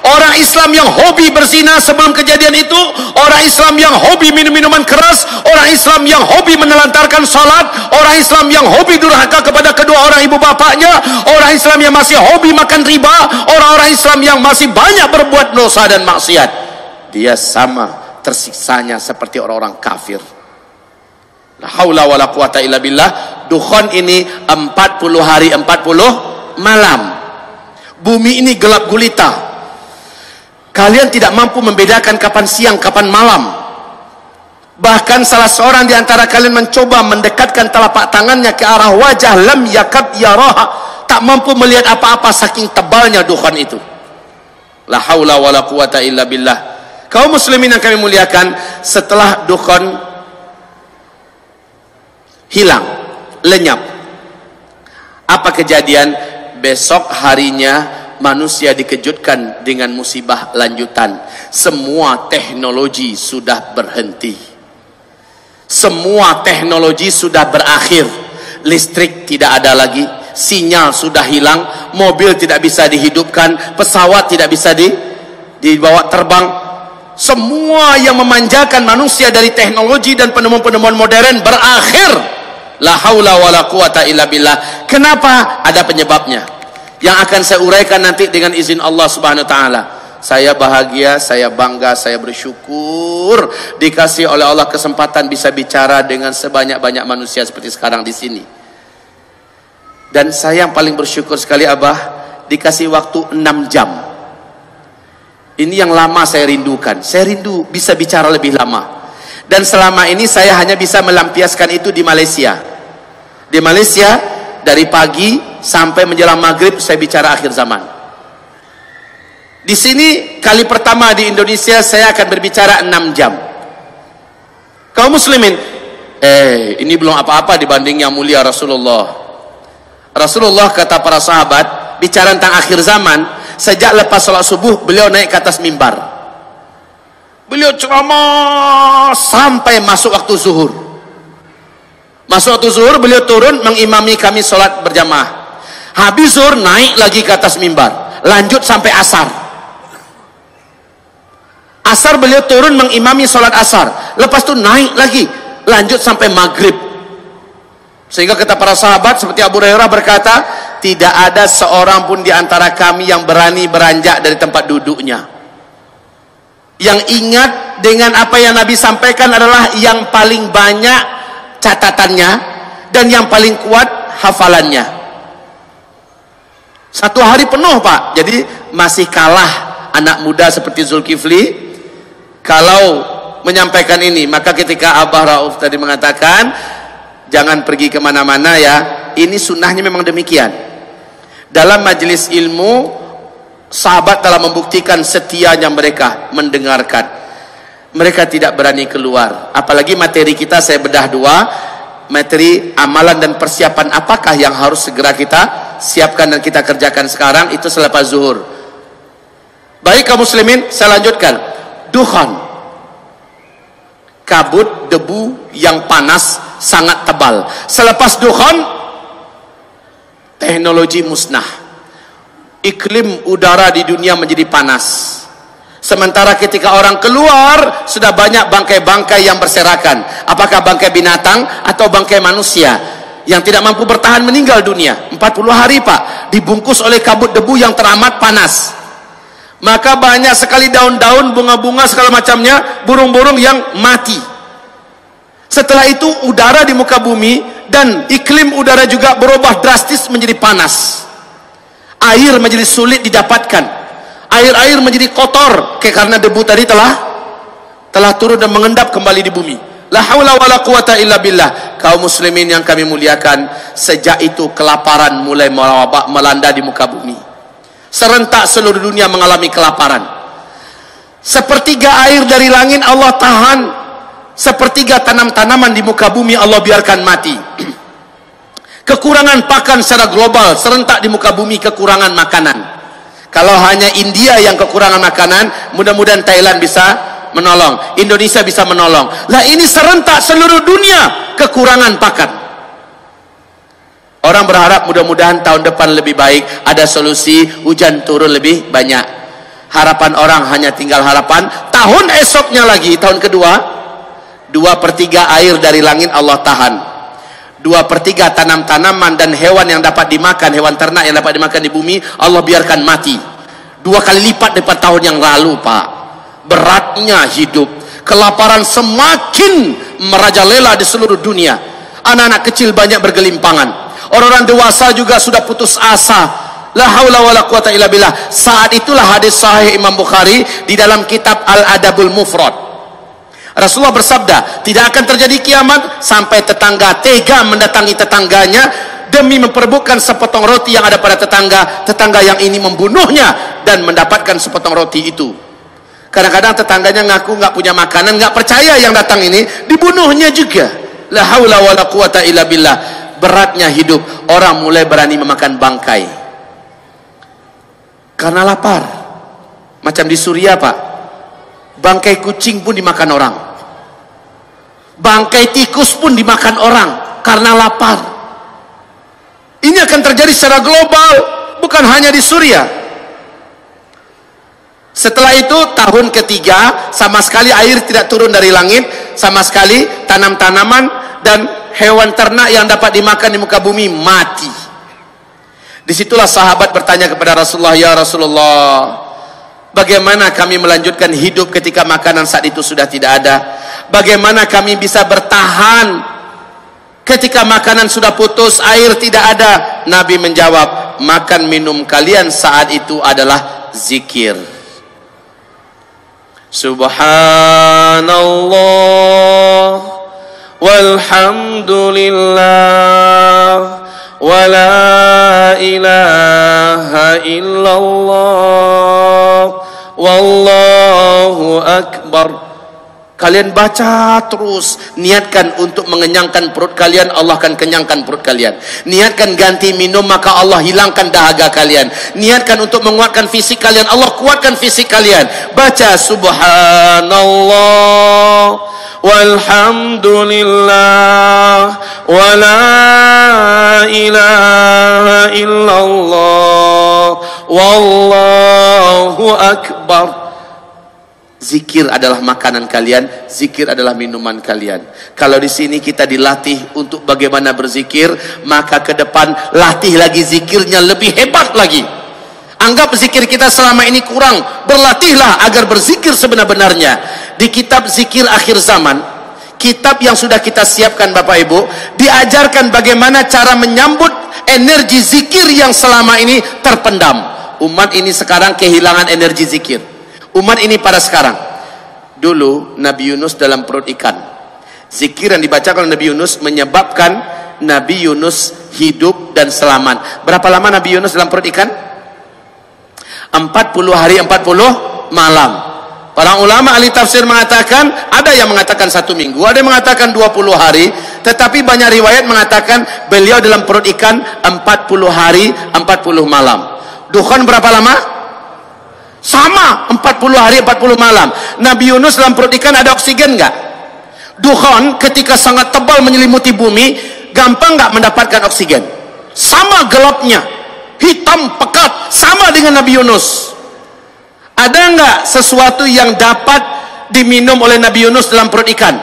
orang Islam yang hobi berzina sebelum kejadian itu, orang Islam yang hobi minum minuman keras, orang Islam yang hobi menelantarkan salat, orang Islam yang hobi durhaka kepada kedua orang ibu bapaknya, orang Islam yang masih hobi makan riba, orang-orang Islam yang masih banyak berbuat dosa dan maksiat, dia sama tersiksanya seperti orang-orang kafir. La haula wala quwata illa billah. Dukhan ini 40 hari 40 malam. Bumi ini gelap gulita. Kalian tidak mampu membedakan kapan siang, kapan malam. Bahkan salah seorang di antara kalian mencoba mendekatkan telapak tangannya ke arah wajah, lam yakad yaraha, tak tak mampu melihat apa-apa saking tebalnya dukhan itu. La haula wala quwata illa billah. Kaum muslimin yang kami muliakan, setelah dukhan hilang, lenyap, apa kejadian? Besok harinya manusia dikejutkan dengan musibah lanjutan. Semua teknologi sudah berhenti, semua teknologi sudah berakhir. Listrik tidak ada lagi, sinyal sudah hilang, mobil tidak bisa dihidupkan, pesawat tidak bisa dibawa terbang. Semua yang memanjakan manusia dari teknologi dan penemuan-penemuan modern berakhir. La haula wala quwata illa billah. Kenapa? Ada penyebabnya yang akan saya uraikan nanti dengan izin Allah Subhanahu wa taala. Saya bahagia, saya bangga, saya bersyukur dikasih oleh Allah kesempatan bisa bicara dengan sebanyak-banyak manusia seperti sekarang di sini. Dan saya yang paling bersyukur sekali, Abah, dikasih waktu 6 jam. Ini yang lama saya rindukan. Saya rindu bisa bicara lebih lama. Dan selama ini saya hanya bisa melampiaskan itu di Malaysia. Di Malaysia, dari pagi sampai menjelang maghrib saya bicara akhir zaman. Di sini kali pertama di Indonesia saya akan berbicara 6 jam. Kaum muslimin, ini belum apa-apa dibanding yang mulia Rasulullah. Rasulullah kata para sahabat, bicara tentang akhir zaman, sejak lepas sholat subuh beliau naik ke atas mimbar. Beliau ceramah sampai masuk waktu zuhur. Masuk waktu zuhur beliau turun mengimami kami sholat berjamaah. Habis zuhur naik lagi ke atas mimbar, lanjut sampai asar. Asar beliau turun mengimami sholat asar, lepas itu naik lagi, lanjut sampai maghrib. Sehingga kata para sahabat seperti Abu Hurairah berkata, tidak ada seorang pun di antara kami yang berani beranjak dari tempat duduknya. Yang ingat dengan apa yang Nabi sampaikan adalah yang paling banyak catatannya dan yang paling kuat hafalannya. 1 hari penuh, Pak. Jadi masih kalah anak muda seperti Zulkifli kalau menyampaikan ini. Maka ketika Abah Rauf tadi mengatakan jangan pergi kemana-mana ya, ini sunnahnya memang demikian. Dalam majelis ilmu, sahabat telah membuktikan setianya mereka mendengarkan. Mereka tidak berani keluar. Apalagi materi kita saya bedah 2, materi amalan dan persiapan apakah yang harus segera kita siapkan dan kita kerjakan sekarang, itu selepas zuhur. Baik kaum muslimin, saya lanjutkan. Dukhan, kabut, debu yang panas sangat tebal. Selepas dukhan, teknologi musnah. Iklim udara di dunia menjadi panas. Sementara ketika orang keluar, sudah banyak bangkai-bangkai yang berserakan. Apakah bangkai binatang atau bangkai manusia yang tidak mampu bertahan meninggal dunia. 40 hari, Pak, dibungkus oleh kabut debu yang teramat panas. Maka banyak sekali daun-daun, bunga-bunga segala macamnya, burung-burung yang mati. Setelah itu udara di muka bumi dan iklim udara juga berubah drastis menjadi panas. Air menjadi sulit didapatkan. Air-air menjadi kotor karena debu tadi telah turun dan mengendap kembali di bumi. La haula wala quwata illa billah. Kaum muslimin yang kami muliakan, sejak itu kelaparan mulai melanda di muka bumi. Serentak seluruh dunia mengalami kelaparan. Sepertiga air dari langit Allah tahan. Sepertiga tanam-tanaman di muka bumi Allah biarkan mati. Kekurangan pakan secara global, serentak di muka bumi kekurangan makanan. Kalau hanya India yang kekurangan makanan, mudah-mudahan Thailand bisa menolong, Indonesia bisa menolong. Lah ini serentak seluruh dunia kekurangan pakan. Orang berharap mudah-mudahan tahun depan lebih baik, ada solusi, hujan turun lebih banyak. Harapan orang hanya tinggal harapan, tahun esoknya lagi, tahun kedua, 2/3 air dari langit Allah tahan. 2/3 tanam-tanaman dan hewan yang dapat dimakan, hewan ternak yang dapat dimakan di bumi, Allah biarkan mati. 2 kali lipat daripada tahun yang lalu, Pak. Beratnya hidup. Kelaparan semakin merajalela di seluruh dunia. Anak-anak kecil banyak bergelimpangan. Orang-orang dewasa juga sudah putus asa. La haula wala quwata illa billah. Saat itulah hadis sahih Imam Bukhari di dalam kitab Al-Adabul Mufrad. Rasulullah bersabda, tidak akan terjadi kiamat sampai tetangga tega mendatangi tetangganya demi memperebutkan sepotong roti yang ada pada tetangga, tetangga yang ini membunuhnya dan mendapatkan sepotong roti itu. Kadang-kadang tetangganya ngaku nggak punya makanan, nggak percaya yang datang ini, dibunuhnya juga. La haula wala quwata illa billah. Beratnya hidup, orang mulai berani memakan bangkai karena lapar. Macam di Suriah, Pak, bangkai kucing pun dimakan orang, bangkai tikus pun dimakan orang karena lapar. Ini akan terjadi secara global, bukan hanya di Suriah. Setelah itu tahun ketiga, sama sekali air tidak turun dari langit, sama sekali tanam-tanaman dan hewan ternak yang dapat dimakan di muka bumi mati. Disitulah sahabat bertanya kepada Rasulullah, ya Rasulullah, bagaimana kami melanjutkan hidup ketika makanan saat itu sudah tidak ada? Bagaimana kami bisa bertahan ketika makanan sudah putus, air tidak ada? Nabi menjawab, makan minum kalian saat itu adalah zikir. Subhanallah walhamdulillah wa la ilaha illallah wallahu akbar. Kalian baca terus, niatkan untuk mengenyangkan perut kalian, Allah akan kenyangkan perut kalian. Niatkan ganti minum, maka Allah hilangkan dahaga kalian. Niatkan untuk menguatkan fisik kalian, Allah kuatkan fisik kalian. Baca subhanallah walhamdulillah wa la ilaha illallah wallahu akbar. Zikir adalah makanan kalian, zikir adalah minuman kalian. Kalau di sini kita dilatih untuk bagaimana berzikir, maka ke depan latih lagi zikirnya lebih hebat lagi. Anggap zikir kita selama ini kurang, berlatihlah agar berzikir sebenar-benarnya. Di kitab Zikir Akhir Zaman, kitab yang sudah kita siapkan Bapak Ibu, diajarkan bagaimana cara menyambut energi zikir yang selama ini terpendam. Umat ini sekarang kehilangan energi zikir. Umat ini pada sekarang. Dulu Nabi Yunus dalam perut ikan. Zikir yang dibacakan oleh Nabi Yunus menyebabkan Nabi Yunus hidup dan selamat. Berapa lama Nabi Yunus dalam perut ikan? 40 hari 40 malam. Para ulama ahli tafsir mengatakan, ada yang mengatakan 1 minggu, ada yang mengatakan 20 hari, tetapi banyak riwayat mengatakan beliau dalam perut ikan 40 hari 40 malam. Dukhan berapa lama? Sama, 40 hari 40 malam. Nabi Yunus dalam perut ikan ada oksigen enggak? Dukhan ketika sangat tebal menyelimuti bumi, gampang enggak mendapatkan oksigen? Sama gelapnya, hitam pekat, sama dengan Nabi Yunus. Ada enggak sesuatu yang dapat diminum oleh Nabi Yunus dalam perut ikan?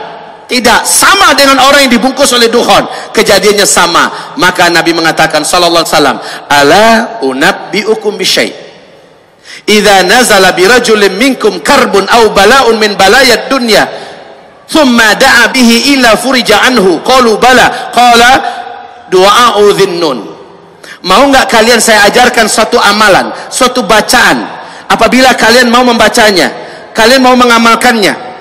Tidak, sama dengan orang yang dibungkus oleh dukhan, kejadiannya sama. Maka Nabi mengatakan sallallahu alaihi wasallam, ala unabbiukum bisyai' idza nazala birajulin minkum karbun aw bala'un min balayad dunya thumma da'a bihi illa furija anhu qalu bala qala du'a'u dhinnun. Mau enggak kalian saya ajarkan suatu amalan, suatu bacaan, apabila kalian mau membacanya, kalian mau mengamalkannya,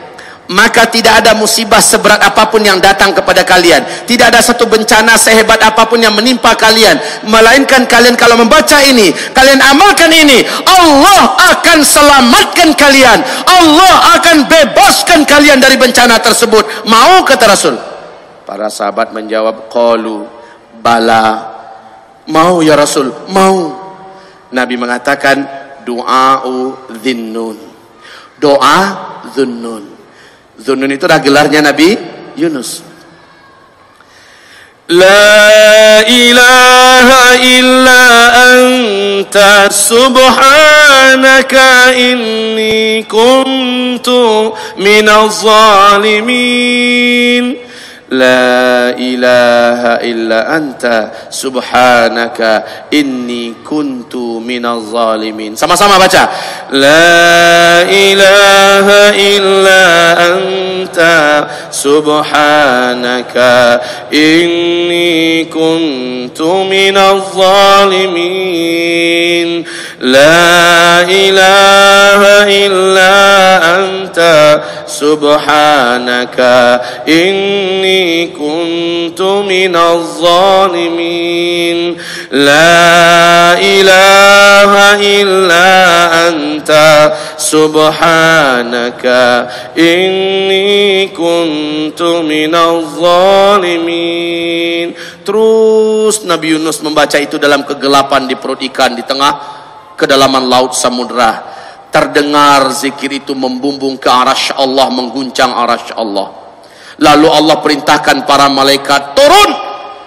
maka tidak ada musibah seberat apapun yang datang kepada kalian, tidak ada satu bencana sehebat apapun yang menimpa kalian, melainkan kalian kalau membaca ini, kalian amalkan ini, Allah akan selamatkan kalian, Allah akan bebaskan kalian dari bencana tersebut. Mau, kata Rasul? Para sahabat menjawab, qalu bala, mau ya Rasul, mau. Nabi mengatakan, du'a'u dhinnun, doa dhunnun. Dhunnun itu adalah gelarnya Nabi Yunus. La ilaha illa anta subhanaka inni kuntu minaz zalimin. La ilaha illa anta subhanaka inni kuntu minaz zalimin. Sama-sama baca. La ilaha illa anta subhanaka inni kuntu minaz zalimin. La ilaha illa anta subhanaka inni kuntu minaz zalimin. La ilaha illa anta subhanaka inni kuntu minaz zalimin. Terus Nabi Yunus membaca itu dalam kegelapan di perut ikan di tengah kedalaman laut samudra. Terdengar zikir itu membumbung ke arasy Allah, mengguncang arasy Allah. Lalu Allah perintahkan para malaikat, turun,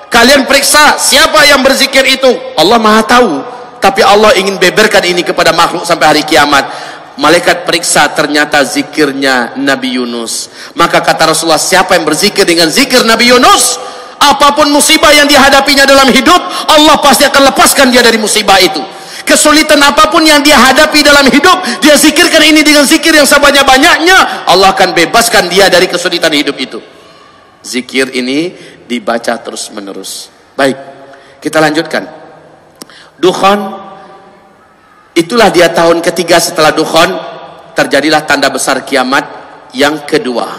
kalian periksa siapa yang berzikir itu. Allah maha tahu, tapi Allah ingin beberkan ini kepada makhluk sampai hari kiamat. Malaikat periksa, ternyata zikirnya Nabi Yunus. Maka kata Rasulullah, siapa yang berzikir dengan zikir Nabi Yunus, apapun musibah yang dihadapinya dalam hidup, Allah pasti akan lepaskan dia dari musibah itu. Kesulitan apapun yang dia hadapi dalam hidup, dia zikirkan ini dengan zikir yang sebanyak-banyaknya, Allah akan bebaskan dia dari kesulitan hidup itu. Zikir ini dibaca terus menerus. Baik, kita lanjutkan. Dukhan, itulah dia tahun ketiga setelah Dukhan, terjadilah tanda besar kiamat yang kedua.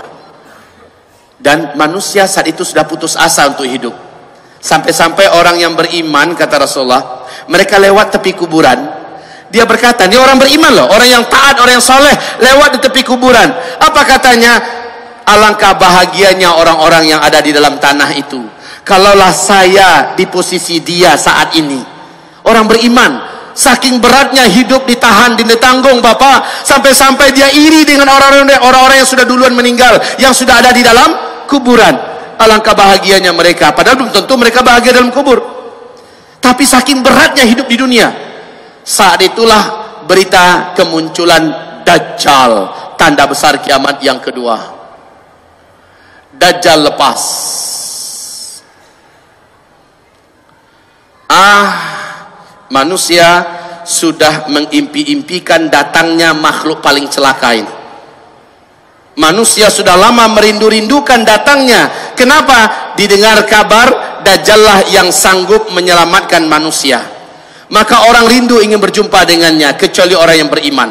Dan manusia saat itu sudah putus asa untuk hidup. Sampai-sampai orang yang beriman, kata Rasulullah, mereka lewat tepi kuburan. Dia berkata, ini orang beriman loh, orang yang taat, orang yang soleh, lewat di tepi kuburan. Apa katanya? Alangkah bahagianya orang-orang yang ada di dalam tanah itu. Kalaulah saya di posisi dia saat ini. Orang beriman, saking beratnya hidup ditahan, ditanggung Bapak, sampai-sampai dia iri dengan orang-orang yang sudah duluan meninggal, yang sudah ada di dalam kuburan. Alangkah bahagianya mereka, padahal belum tentu mereka bahagia dalam kubur. Tapi saking beratnya hidup di dunia. Saat itulah berita kemunculan Dajjal, tanda besar kiamat yang kedua. Dajjal lepas. Manusia sudah mengimpi-impikan datangnya makhluk paling celaka ini. Manusia sudah lama merindu-rindukan datangnya. Kenapa? Didengar kabar Dajjallah yang sanggup menyelamatkan manusia. Maka orang rindu ingin berjumpa dengannya, kecuali orang yang beriman.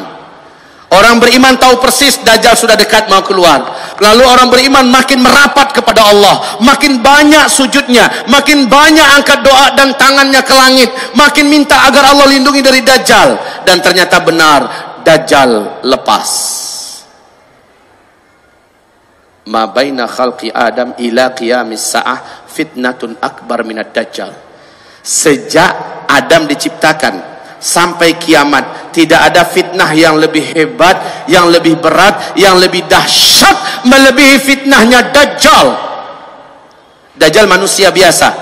Orang beriman tahu persis Dajjal sudah dekat mau keluar. Lalu orang beriman makin merapat kepada Allah, makin banyak sujudnya, makin banyak angkat doa dan tangannya ke langit, makin minta agar Allah lindungi dari Dajjal. Dan ternyata benar, Dajjal lepas. Ma baina khalqi Adam ila qiyamis sa'ah fitnatun akbar minad Dajjal. Sejak Adam diciptakan sampai kiamat, tidak ada fitnah yang lebih hebat, yang lebih berat, yang lebih dahsyat melebihi fitnahnya Dajjal. Dajjal manusia biasa.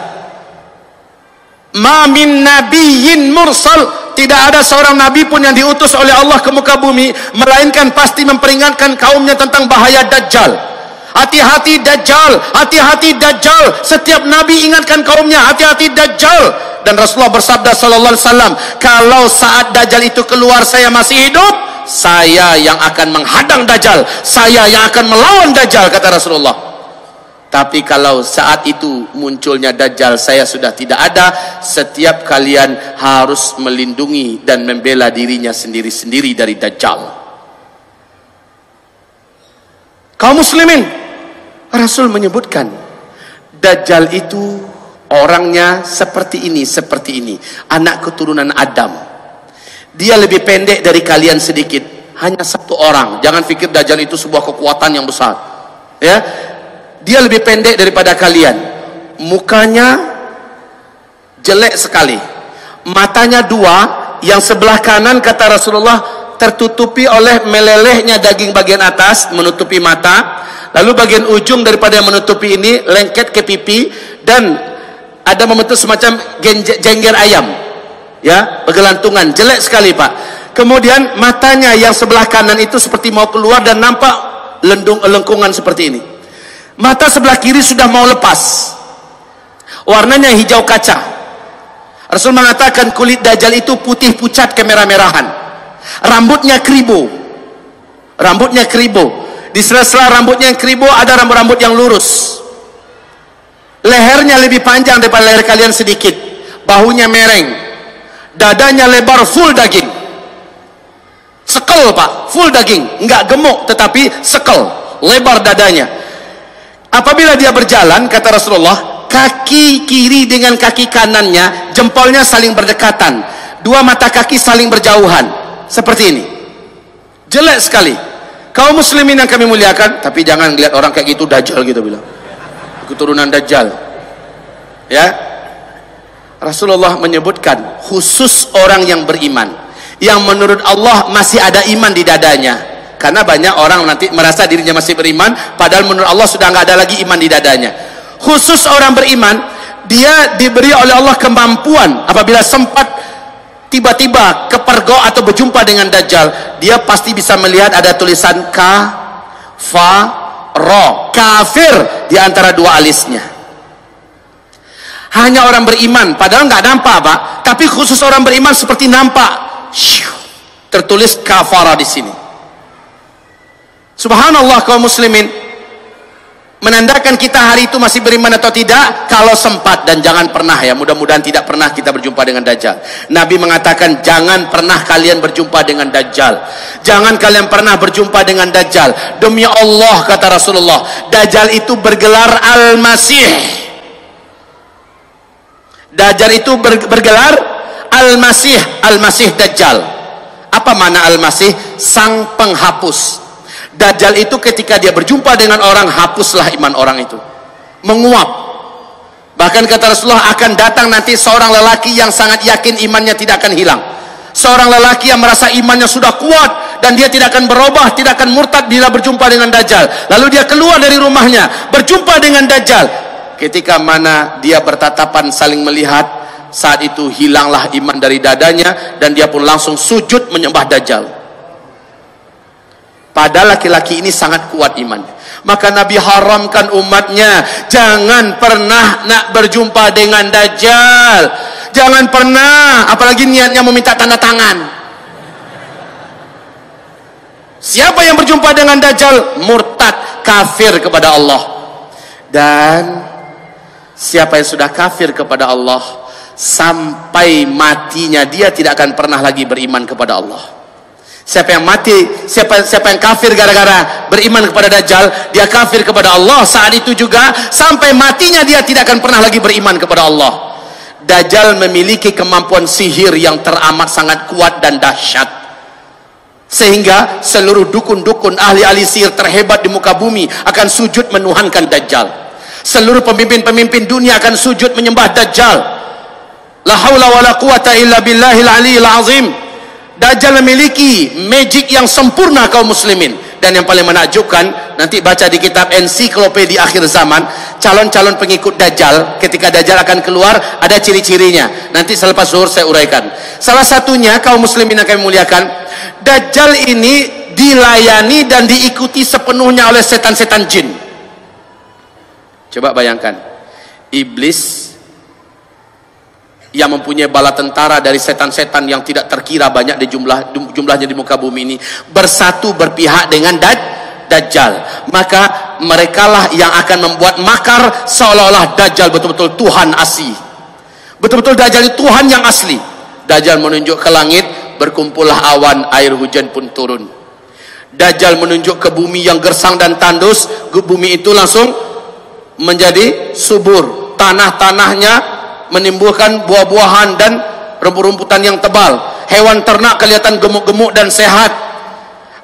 Ma min nabiyyin mursal, tidak ada seorang nabi pun yang diutus oleh Allah ke muka bumi melainkan pasti memperingatkan kaumnya tentang bahaya Dajjal. Hati-hati Dajjal, hati-hati Dajjal. Setiap nabi ingatkan kaumnya, hati-hati Dajjal. Dan Rasulullah bersabda sallallahu alaihi wasallam, kalau saat Dajjal itu keluar saya masih hidup, saya yang akan menghadang Dajjal, saya yang akan melawan Dajjal, kata Rasulullah. Tapi kalau saat itu munculnya Dajjal, saya sudah tidak ada. Setiap kalian harus melindungi dan membela dirinya sendiri-sendiri dari Dajjal. Kaum muslimin, Rasul menyebutkan Dajjal itu orangnya seperti ini, anak keturunan Adam. Dia lebih pendek dari kalian sedikit, hanya satu orang. Jangan pikir Dajjal itu sebuah kekuatan yang besar, ya. Dia lebih pendek daripada kalian. Mukanya jelek sekali, matanya dua, yang sebelah kanan kata Rasulullah tertutupi oleh melelehnya daging bagian atas, menutupi mata. Lalu bagian ujung daripada yang menutupi ini lengket ke pipi dan ada membentuk semacam jengger ayam, ya, bergelantungan, jelek sekali Pak. Kemudian matanya yang sebelah kanan itu seperti mau keluar dan nampak lengkungan seperti ini. Mata sebelah kiri sudah mau lepas, warnanya hijau kaca. Rasul mengatakan kulit Dajjal itu putih pucat kemerah-merahan, rambutnya keribu, di sela-sela rambutnya yang keribu ada rambut-rambut yang lurus. Lehernya lebih panjang daripada leher kalian sedikit, bahunya mereng, dadanya lebar, full daging, sekel Pak, full daging, enggak gemuk tetapi sekel. lebar dadanya. Apabila dia berjalan, kata Rasulullah, kaki kiri dengan kaki kanannya, jempolnya saling berdekatan, dua mata kaki saling berjauhan, seperti ini. Jelek sekali. Kaum muslimin yang kami muliakan, tapi jangan lihat orang kayak gitu dajjal gitu bilang. Keturunan dajjal. Ya. Rasulullah menyebutkan khusus orang yang beriman, yang menurut Allah masih ada iman di dadanya. Karena banyak orang nanti merasa dirinya masih beriman, padahal menurut Allah sudah nggak ada lagi iman di dadanya. Khusus orang beriman, dia diberi oleh Allah kemampuan apabila sempat tiba-tiba kepergok atau berjumpa dengan dajjal, dia pasti bisa melihat ada tulisan kafir di antara dua alisnya. Hanya orang beriman, padahal nggak nampak Pak, tapi khusus orang beriman seperti nampak, tertulis kafara di sini. Subhanallah kaum muslimin, menandakan kita hari itu masih beriman atau tidak kalau sempat, dan jangan pernah ya, mudah-mudahan tidak pernah kita berjumpa dengan dajjal. Nabi mengatakan jangan pernah kalian berjumpa dengan dajjal, jangan kalian pernah berjumpa dengan dajjal. Demi Allah, kata Rasulullah, dajjal itu bergelar Al-Masih. Dajjal itu bergelar Al-Masih, Al-Masih Dajjal. Apa makna Al-Masih? Sang penghapus. Dajjal itu ketika dia berjumpa dengan orang, hapuslah iman orang itu, menguap. Bahkan kata Rasulullah, akan datang nanti seorang lelaki yang sangat yakin imannya tidak akan hilang, seorang lelaki yang merasa imannya sudah kuat dan dia tidak akan berubah, tidak akan murtad bila berjumpa dengan dajjal. Lalu dia keluar dari rumahnya, berjumpa dengan dajjal. Ketika mana dia bertatapan saling melihat, saat itu hilanglah iman dari dadanya dan dia pun langsung sujud menyembah dajjal. Padahal laki-laki ini sangat kuat imannya. Maka Nabi haramkan umatnya, jangan pernah nak berjumpa dengan dajjal, jangan pernah, apalagi niatnya meminta tanda tangan. Siapa yang berjumpa dengan dajjal murtad, kafir kepada Allah. Dan siapa yang sudah kafir kepada Allah, sampai matinya dia tidak akan pernah lagi beriman kepada Allah. Siapa yang mati, siapa yang kafir gara-gara beriman kepada dajjal, dia kafir kepada Allah. Saat itu juga sampai matinya dia tidak akan pernah lagi beriman kepada Allah. Dajjal memiliki kemampuan sihir yang teramat sangat kuat dan dahsyat, sehingga seluruh dukun-dukun ahli-ahli sihir terhebat di muka bumi akan sujud menuhankan dajjal. Seluruh pemimpin-pemimpin dunia akan sujud menyembah dajjal. La haula wala quwata illa billahil aliyil azim. Dajjal memiliki magic yang sempurna kaum muslimin. Dan yang paling menakjubkan, nanti baca di kitab ensiklopedia akhir zaman, calon-calon pengikut dajjal, ketika dajjal akan keluar ada ciri-cirinya. Nanti selepas zuhur saya uraikan. Salah satunya kaum muslimin yang kami muliakan, dajjal ini dilayani dan diikuti sepenuhnya oleh setan-setan jin. Coba bayangkan, iblis yang mempunyai bala tentara dari setan-setan yang tidak terkira banyak di jumlahnya di muka bumi ini, bersatu berpihak dengan dajjal. Maka merekalah yang akan membuat makar seolah-olah dajjal betul-betul Tuhan asli, betul-betul dajjal itu Tuhan yang asli. Dajjal menunjuk ke langit, berkumpullah awan, air hujan pun turun. Dajjal menunjuk ke bumi yang gersang dan tandus, bumi itu langsung menjadi subur, tanah-tanahnya menimbulkan buah-buahan dan rumput-rumputan yang tebal, hewan ternak kelihatan gemuk-gemuk dan sehat.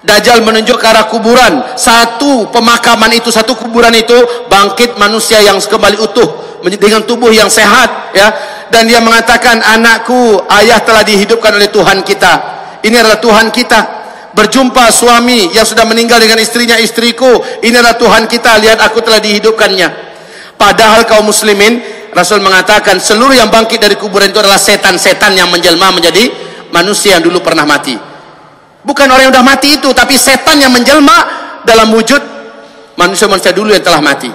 Dajjal menunjuk ke arah kuburan, satu pemakaman itu, satu kuburan itu bangkit manusia yang kembali utuh dengan tubuh yang sehat, ya. Dan dia mengatakan, anakku, ayah telah dihidupkan oleh Tuhan kita, ini adalah Tuhan kita. Berjumpa suami yang sudah meninggal dengan istrinya, istriku, ini adalah Tuhan kita, lihat aku telah dihidupkannya. Padahal kaum muslimin, Rasul mengatakan seluruh yang bangkit dari kuburan itu adalah setan-setan yang menjelma menjadi manusia yang dulu pernah mati. Bukan orang yang sudah mati itu, tapi setan yang menjelma dalam wujud manusia-manusia dulu yang telah mati.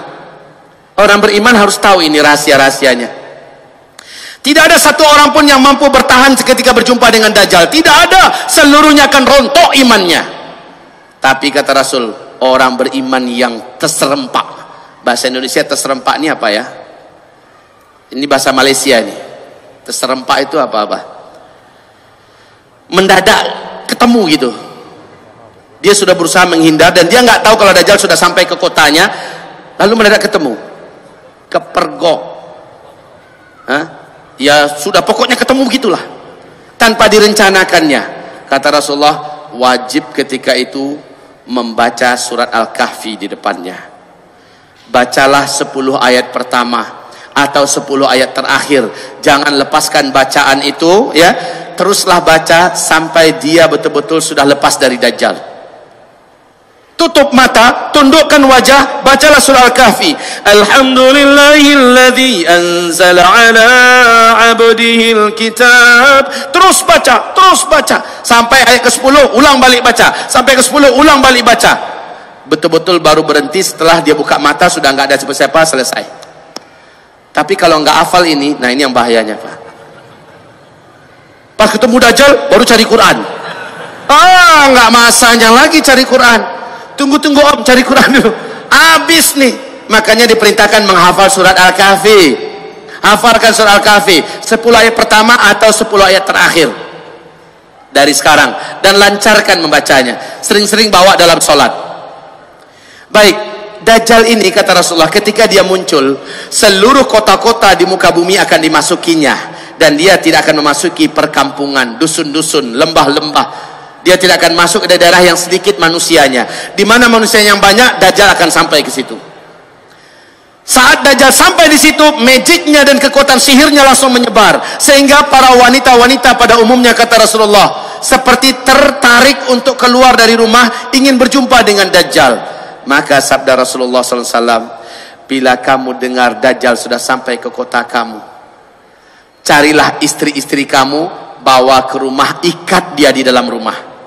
Orang beriman harus tahu ini rahasia-rahasianya. Tidak ada satu orang pun yang mampu bertahan ketika berjumpa dengan dajjal. Tidak ada, seluruhnya akan rontok imannya. Tapi kata Rasul, orang beriman yang terserempak. Bahasa Indonesia terserempak ini apa ya? Ini bahasa Malaysia nih. Terserempak itu apa-apa? Mendadak ketemu gitu. Dia sudah berusaha menghindar dan dia nggak tahu kalau Dajjal sudah sampai ke kotanya, lalu mendadak ketemu, kepergok. Ya sudah, pokoknya ketemu begitulah, tanpa direncanakannya. Kata Rasulullah, wajib ketika itu membaca surat Al-Kahfi di depannya. Bacalah 10 ayat pertama atau 10 ayat terakhir, jangan lepaskan bacaan itu ya, teruslah baca sampai dia betul-betul sudah lepas dari Dajjal. Tutup mata, tundukkan wajah, bacalah surah Al-Kahfi. Alhamdulillahilladzi anzala ala abdihil kitab. Terus baca sampai ayat ke-10, ulang balik baca. Sampai ke-10, ulang balik baca. Betul-betul baru berhenti setelah dia buka mata, sudah nggak ada siapa-siapa, selesai. Tapi kalau nggak hafal ini, nah ini yang bahayanya, Pak. Pas ketemu Dajjal baru cari Quran. Nggak masanya lagi cari Quran. Tunggu om, cari Quran dulu. Habis nih. Makanya diperintahkan menghafal surat Al-Kahfi. Hafalkan surat Al-Kahfi 10 ayat pertama atau 10 ayat terakhir dari sekarang, dan lancarkan membacanya. Sering-sering bawa dalam sholat. Baik, Dajjal ini kata Rasulullah, ketika dia muncul, seluruh kota-kota di muka bumi akan dimasukinya, dan dia tidak akan memasuki perkampungan, dusun-dusun, lembah-lembah. Dia tidak akan masuk ke daerah yang sedikit manusianya. Di mana manusia yang banyak, Dajjal akan sampai ke situ. Saat Dajjal sampai di situ, magicnya dan kekuatan sihirnya langsung menyebar, sehingga para wanita-wanita pada umumnya kata Rasulullah seperti tertarik untuk keluar dari rumah ingin berjumpa dengan Dajjal. Maka sabda Rasulullah SAW, bila kamu dengar Dajjal sudah sampai ke kota kamu, carilah istri-istri kamu, bawa ke rumah, ikat dia di dalam rumah.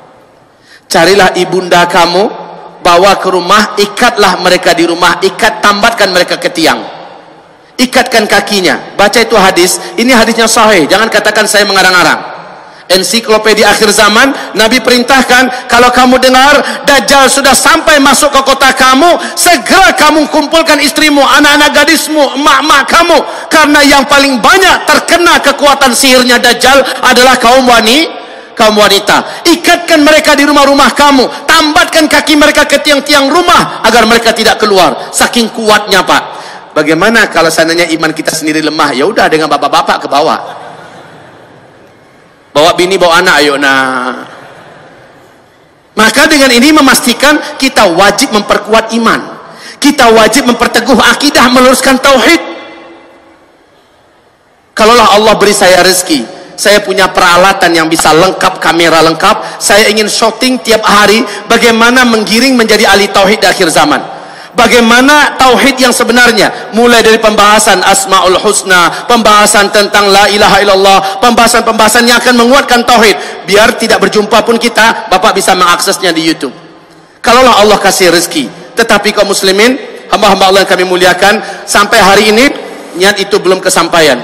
Carilah ibunda kamu, bawa ke rumah, ikatlah mereka di rumah, tambatkan mereka ke tiang, ikatkan kakinya. Baca itu hadis, ini hadisnya sahih, jangan katakan saya mengarang-arang. Ensiklopedia akhir zaman, Nabi perintahkan, kalau kamu dengar Dajjal sudah sampai masuk ke kota kamu, segera kamu kumpulkan istrimu, anak-anak gadismu, emak-emak kamu, karena yang paling banyak terkena kekuatan sihirnya Dajjal adalah kaum wanita. Ikatkan mereka di rumah-rumah kamu, tambatkan kaki mereka ke tiang-tiang rumah agar mereka tidak keluar. Saking kuatnya, Pak. Bagaimana kalau seandainya iman kita sendiri lemah? Ya udah, dengan bapak-bapak ke bawah, bawa bini, bawa anak, ayo nah. Maka dengan ini memastikan kita wajib memperkuat iman, kita wajib memperteguh akidah, meluruskan tauhid. Kalaulah Allah beri saya rezeki, saya punya peralatan yang bisa lengkap, kamera lengkap, saya ingin syuting tiap hari bagaimana menggiring menjadi ahli tauhid di akhir zaman. Bagaimana tauhid yang sebenarnya, mulai dari pembahasan Asmaul Husna, pembahasan tentang la ilaha illallah, pembahasan-pembahasan yang akan menguatkan tauhid. Biar tidak berjumpa pun kita, Bapak bisa mengaksesnya di YouTube. Kalaulah Allah kasih rezeki. Tetapi kaum muslimin, hamba-hamba Allah yang kami muliakan, sampai hari ini niat itu belum kesampaian.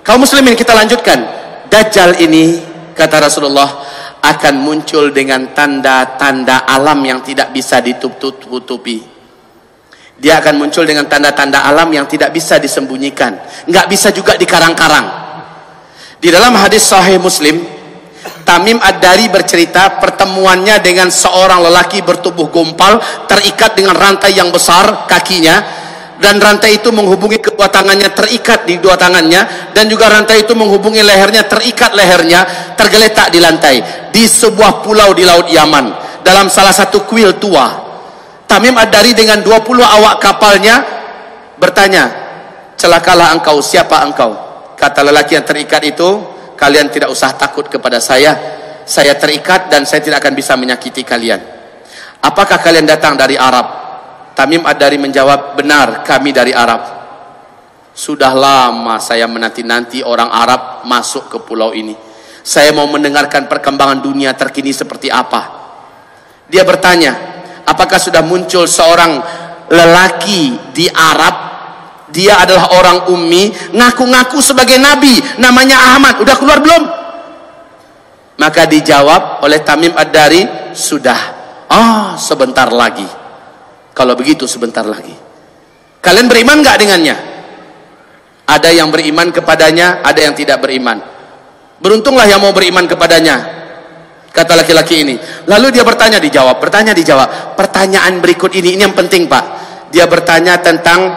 Kaum muslimin, kita lanjutkan. Dajjal ini kata Rasulullah akan muncul dengan tanda-tanda alam yang tidak bisa ditutupi. Dia akan muncul dengan tanda-tanda alam yang tidak bisa disembunyikan, nggak bisa juga dikarang-karang. Di dalam hadis Sahih Muslim, Tamim Ad-Dari bercerita pertemuannya dengan seorang lelaki bertubuh gompal, terikat dengan rantai yang besar kakinya, dan rantai itu menghubungi kedua tangannya, terikat di dua tangannya, dan juga rantai itu menghubungi lehernya, terikat lehernya, tergeletak di lantai di sebuah pulau di Laut Yaman, dalam salah satu kuil tua. Tamim Ad-Dari dengan 20 awak kapalnya bertanya, celakalah engkau, siapa engkau? Kata lelaki yang terikat itu, kalian tidak usah takut kepada saya terikat dan saya tidak akan bisa menyakiti kalian. Apakah kalian datang dari Arab? Tamim Ad-Dari menjawab, benar, kami dari Arab. Sudah lama saya menanti-nanti orang Arab masuk ke pulau ini. Saya mau mendengarkan perkembangan dunia terkini seperti apa. Dia bertanya, apakah sudah muncul seorang lelaki di Arab? Dia adalah orang ummi, ngaku-ngaku sebagai nabi, namanya Ahmad. Udah keluar belum? Maka dijawab oleh Tamim Ad-Dari, sudah. Sebentar lagi. Kalau begitu sebentar lagi. Kalian beriman nggak dengannya? Ada yang beriman kepadanya, ada yang tidak beriman. Beruntunglah yang mau beriman kepadanya. Kata laki-laki ini. Lalu dia bertanya, dijawab. Pertanyaan berikut ini yang penting, Pak. Dia bertanya tentang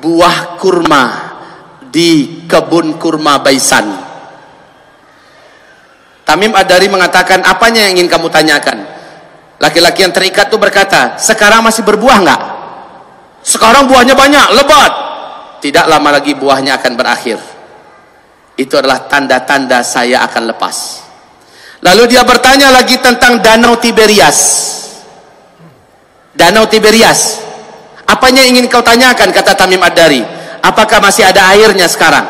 buah kurma di kebun kurma Baisan. Tamim Ad-Dari mengatakan, apanya yang ingin kamu tanyakan? Laki-laki yang terikat itu berkata, sekarang masih berbuah enggak? Sekarang buahnya banyak, lebat. Tidak lama lagi buahnya akan berakhir. Itu adalah tanda-tanda saya akan lepas. Lalu dia bertanya lagi tentang Danau Tiberias. Danau Tiberias. Apanya ingin kau tanyakan, kata Tamim Ad-Dari. Apakah masih ada airnya sekarang?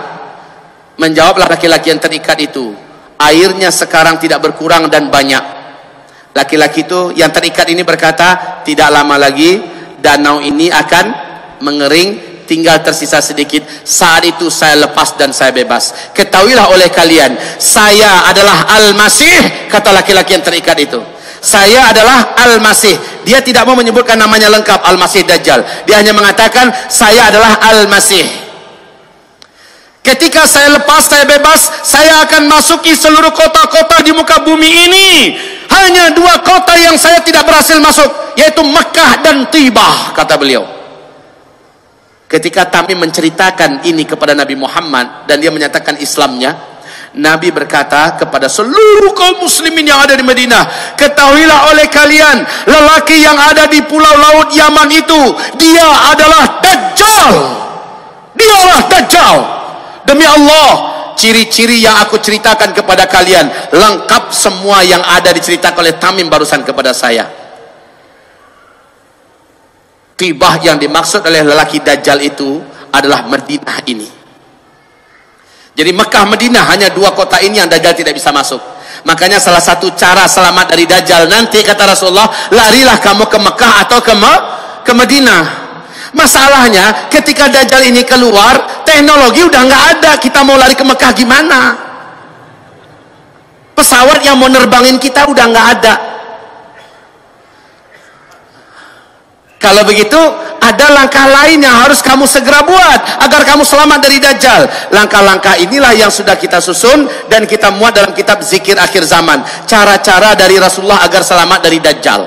Menjawablah laki-laki yang terikat itu, airnya sekarang tidak berkurang dan banyak. Laki-laki itu yang terikat ini berkata, tidak lama lagi danau ini akan mengering, tinggal tersisa sedikit. Saat itu saya lepas dan saya bebas. Ketahuilah oleh kalian, saya adalah Al-Masih, kata laki-laki yang terikat itu. Saya adalah Al-Masih. Dia tidak mau menyebutkan namanya lengkap, Al-Masih Dajjal. Dia hanya mengatakan, saya adalah Al-Masih. Ketika saya lepas, saya bebas, saya akan masuki seluruh kota-kota di muka bumi ini. Hanya 2 kota yang saya tidak berhasil masuk, yaitu Mekah dan Tibah, kata beliau. Ketika Tamim menceritakan ini kepada Nabi Muhammad dan dia menyatakan Islamnya, Nabi berkata kepada seluruh kaum muslimin yang ada di Madinah, ketahuilah oleh kalian, lelaki yang ada di pulau laut Yaman itu, dia adalah Dajjal. Dialah Dajjal. Demi Allah, ciri-ciri yang aku ceritakan kepada kalian lengkap semua yang ada diceritakan oleh Tamim barusan kepada saya. Tibah yang dimaksud oleh lelaki Dajjal itu adalah Madinah ini. Jadi Mekah Madinah hanya 2 kota ini yang Dajjal tidak bisa masuk. Makanya salah satu cara selamat dari Dajjal nanti, kata Rasulullah, larilah kamu ke Mekah atau ke Madinah. Masalahnya ketika Dajjal ini keluar, teknologi udah nggak ada. Kita mau lari ke Mekah gimana? Pesawat yang mau nerbangin kita udah nggak ada. Kalau begitu, ada langkah lain yang harus kamu segera buat agar kamu selamat dari Dajjal. Langkah-langkah inilah yang sudah kita susun dan kita muat dalam kitab Zikir Akhir Zaman. Cara-cara dari Rasulullah agar selamat dari Dajjal.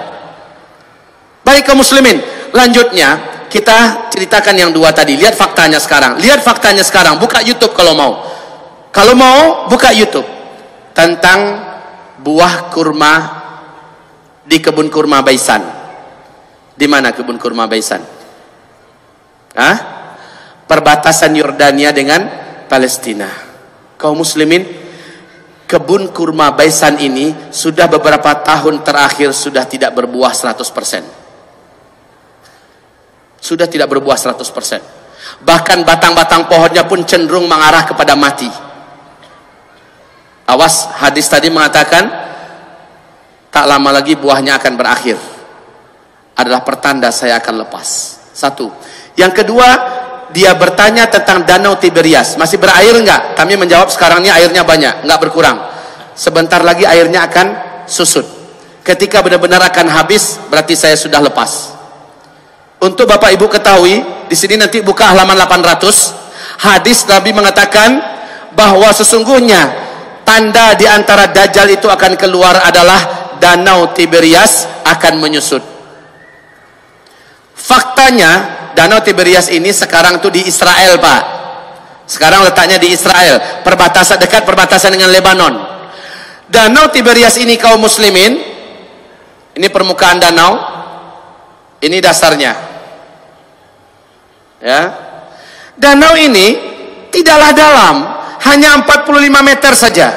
Baik kaum muslimin, lanjutnya kita ceritakan yang 2 tadi. Lihat faktanya sekarang. Lihat faktanya sekarang. Buka YouTube kalau mau. Kalau mau, buka YouTube. Tentang buah kurma di kebun kurma Baisan. Di mana kebun kurma Baisan? Perbatasan Yordania dengan Palestina. Kaum muslimin, kebun kurma Baisan ini sudah beberapa tahun terakhir sudah tidak berbuah 100%. Sudah tidak berbuah 100%. Bahkan batang-batang pohonnya pun cenderung mengarah kepada mati. Awas, hadis tadi mengatakan tak lama lagi buahnya akan berakhir. Adalah pertanda saya akan lepas. 1. Yang kedua, dia bertanya tentang Danau Tiberias. Masih berair enggak? Kami menjawab sekarang ini airnya banyak, enggak berkurang. Sebentar lagi airnya akan susut. Ketika benar-benar akan habis, berarti saya sudah lepas. Untuk Bapak Ibu ketahui, di sini nanti buka halaman 800. Hadis Nabi mengatakan bahwa sesungguhnya tanda di antara Dajjal itu akan keluar adalah Danau Tiberias akan menyusut. Faktanya Danau Tiberias ini sekarang tuh di Israel, Pak. Sekarang letaknya di Israel, dekat perbatasan dengan Lebanon. Danau Tiberias ini kaum muslimin, ini permukaan danau, ini dasarnya. Ya. Danau ini tidaklah dalam, hanya 45 meter saja.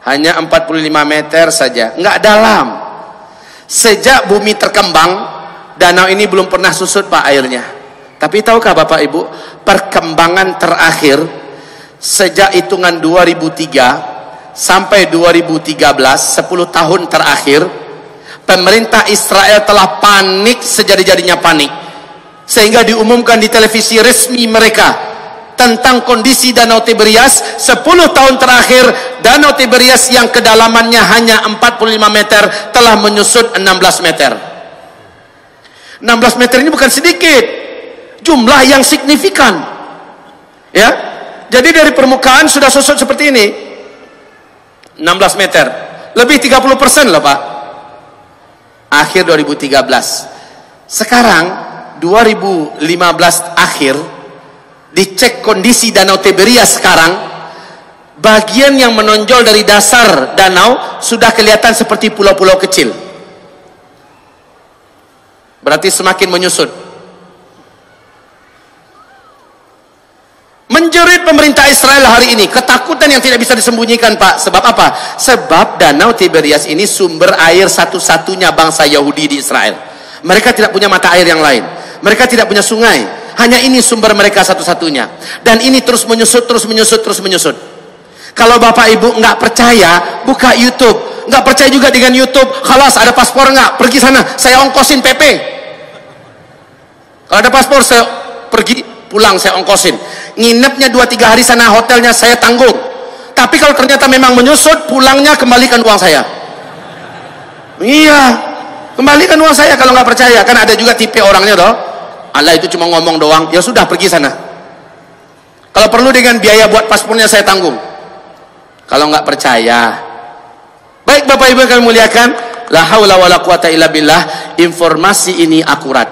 Hanya 45 meter saja, enggak dalam. Sejak bumi terkembang, danau ini belum pernah susut, Pak, airnya. Tapi tahukah Bapak Ibu, perkembangan terakhir sejak hitungan 2003 sampai 2013, 10 tahun terakhir, pemerintah Israel telah panik sejadi-jadinya panik. Sehingga diumumkan di televisi resmi mereka tentang kondisi Danau Tiberias. 10 tahun terakhir, Danau Tiberias yang kedalamannya hanya 45 meter telah menyusut 16 meter. 16 meter ini bukan sedikit, jumlah yang signifikan. Ya, jadi dari permukaan sudah susut seperti ini, 16 meter. Lebih 30% loh Pak. Akhir 2013. Sekarang 2015 akhir, dicek kondisi Danau Tiberias sekarang, bagian yang menonjol dari dasar danau sudah kelihatan seperti pulau-pulau kecil. Berarti semakin menyusut. Menjerit pemerintah Israel hari ini, ketakutan yang tidak bisa disembunyikan Pak. Sebab apa? Sebab Danau Tiberias ini sumber air satu-satunya bangsa Yahudi di Israel. Mereka tidak punya mata air yang lain. Mereka tidak punya sungai. Hanya ini sumber mereka satu-satunya. Dan ini terus menyusut, terus menyusut, terus menyusut. Kalau Bapak Ibu nggak percaya, buka YouTube. Nggak percaya juga dengan YouTube, khalas ada paspor nggak? Pergi sana, saya ongkosin PP. Kalau ada paspor, saya pergi, pulang saya ongkosin. Nginepnya 2-3 hari sana, hotelnya saya tanggung. Tapi kalau ternyata memang menyusut, pulangnya kembalikan uang saya. Iya, kembalikan uang saya kalau nggak percaya. Kan ada juga tipe orangnya doh. Allah itu cuma ngomong doang, ya sudah pergi sana. Kalau perlu dengan biaya buat paspornya saya tanggung. Kalau nggak percaya, baik Bapak Ibu yang kami muliakan, la haula wala quwata illa billah, informasi ini akurat.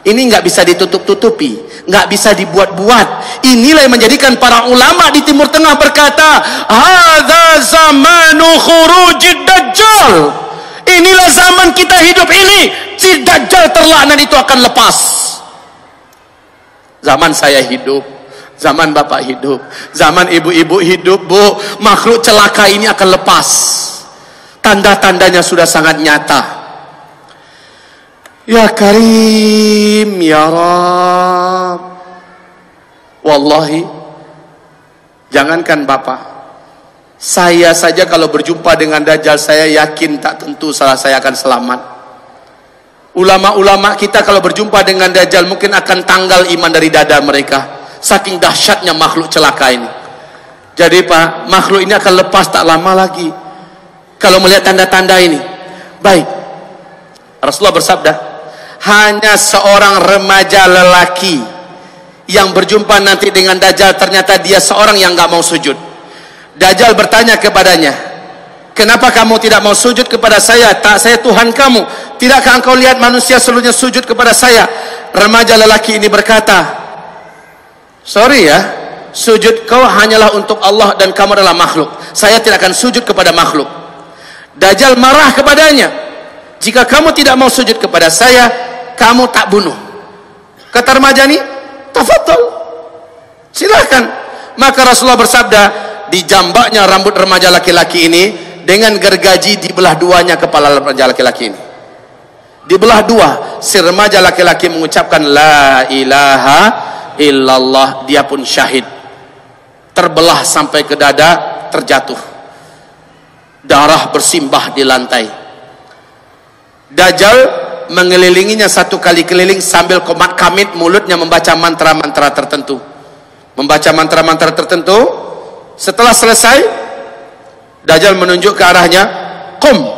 Ini nggak bisa ditutup-tutupi, nggak bisa dibuat-buat. Inilah yang menjadikan para ulama di Timur Tengah berkata, hadza zamanu khurujid dajjal. Inilah zaman kita hidup ini, si dajjal terlaknat itu akan lepas. Zaman saya hidup, zaman Bapak hidup, zaman ibu-ibu hidup, Bu, makhluk celaka ini akan lepas. Tanda-tandanya sudah sangat nyata. Ya Karim, ya Rab. Wallahi, jangankan Bapak, saya saja kalau berjumpa dengan Dajjal, saya yakin tak tentu saya akan selamat. Ulama-ulama kita kalau berjumpa dengan Dajjal mungkin akan tanggal iman dari dada mereka, saking dahsyatnya makhluk celaka ini. Jadi Pak, makhluk ini akan lepas tak lama lagi kalau melihat tanda-tanda ini. Baik, Rasulullah bersabda, hanya seorang remaja lelaki yang berjumpa nanti dengan Dajjal, ternyata dia seorang yang nggak mau sujud. Dajjal bertanya kepadanya, kenapa kamu tidak mau sujud kepada saya? Tak, saya Tuhan kamu. Tidakkah engkau lihat manusia seluruhnya sujud kepada saya? Remaja lelaki ini berkata, sorry ya, sujud kau hanyalah untuk Allah dan kamu adalah makhluk. Saya tidak akan sujud kepada makhluk. Dajjal marah kepadanya, jika kamu tidak mau sujud kepada saya, kamu tak bunuh. Kata remaja ini, tafadhol, silahkan. Maka Rasulullah bersabda, dijambaknya rambut remaja laki-laki ini, dengan gergaji dibelah duanya kepala remaja laki-laki ini. Dibelah dua, si remaja laki-laki mengucapkan la ilaha illallah, dia pun syahid. Terbelah sampai ke dada, terjatuh. Darah bersimbah di lantai. Dajjal mengelilinginya satu kali keliling sambil komat kamit, mulutnya membaca mantra-mantra tertentu. Membaca mantra-mantra tertentu. Setelah selesai, Dajjal menunjuk ke arahnya, qum,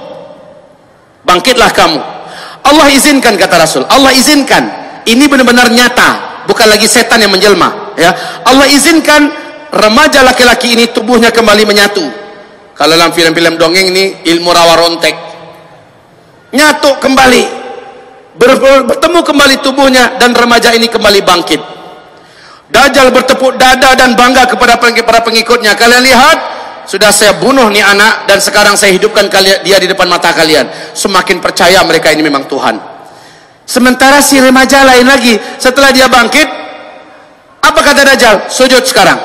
bangkitlah kamu. Allah izinkan, kata Rasul, Allah izinkan. Ini benar-benar nyata, bukan lagi setan yang menjelma, ya. Allah izinkan remaja laki-laki ini tubuhnya kembali menyatu. Kalau dalam film-film dongeng ini ilmu rawa rontek, nyatu kembali, bertemu kembali tubuhnya, dan remaja ini kembali bangkit. Dajjal bertepuk dada dan bangga kepada para pengikutnya, kalian lihat, sudah saya bunuh nih anak, dan sekarang saya hidupkan dia di depan mata kalian. Semakin percaya mereka ini memang Tuhan. Sementara si remaja lain lagi, setelah dia bangkit, apa kata Dajjal? Sujud sekarang.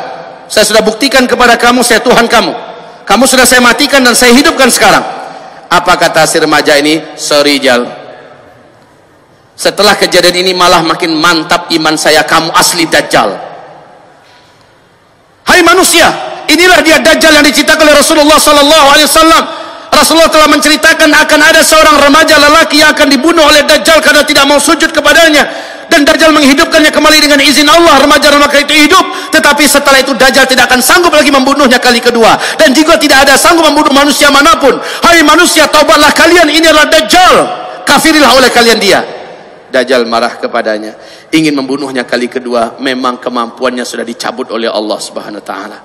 Saya sudah buktikan kepada kamu, saya Tuhan kamu. Kamu sudah saya matikan dan saya hidupkan sekarang. Apa kata si remaja ini? Sorry Jal, setelah kejadian ini malah makin mantap iman saya, kamu asli Dajjal. Hai manusia, inilah dia Dajjal yang diceritakan oleh Rasulullah SAW. Rasulullah telah menceritakan akan ada seorang remaja lelaki yang akan dibunuh oleh Dajjal karena tidak mau sujud kepadanya, dan Dajjal menghidupkannya kembali dengan izin Allah. Remaja-remaja itu hidup, tetapi setelah itu Dajjal tidak akan sanggup lagi membunuhnya kali kedua, dan juga tidak ada sanggup membunuh manusia manapun. Hai manusia, taubatlah kalian, ini adalah Dajjal, kafirilah oleh kalian dia. Dajjal marah kepadanya, ingin membunuhnya kali kedua. Memang kemampuannya sudah dicabut oleh Allah Subhanahu wa taala.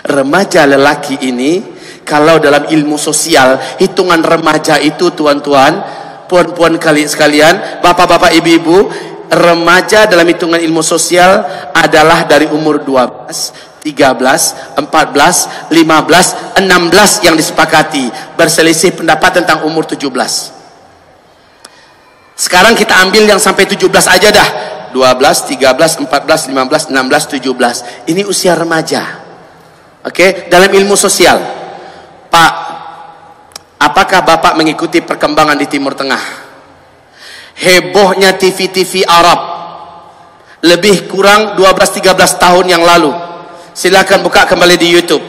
Remaja lelaki ini Kalau dalam ilmu sosial, hitungan remaja itu tuan-tuan, puan-puan sekalian, bapak-bapak, ibu-ibu, remaja dalam hitungan ilmu sosial adalah dari umur 12, 13, 14, 15, 16 yang disepakati. Berselisih pendapat tentang umur 17. Sekarang kita ambil yang sampai 17 aja dah. 12, 13, 14, 15, 16, 17. Ini usia remaja. Oke, dalam ilmu sosial. Pak, apakah Bapak mengikuti perkembangan di Timur Tengah? Hebohnya TV-TV Arab lebih kurang 12-13 tahun yang lalu. Silakan buka kembali di YouTube.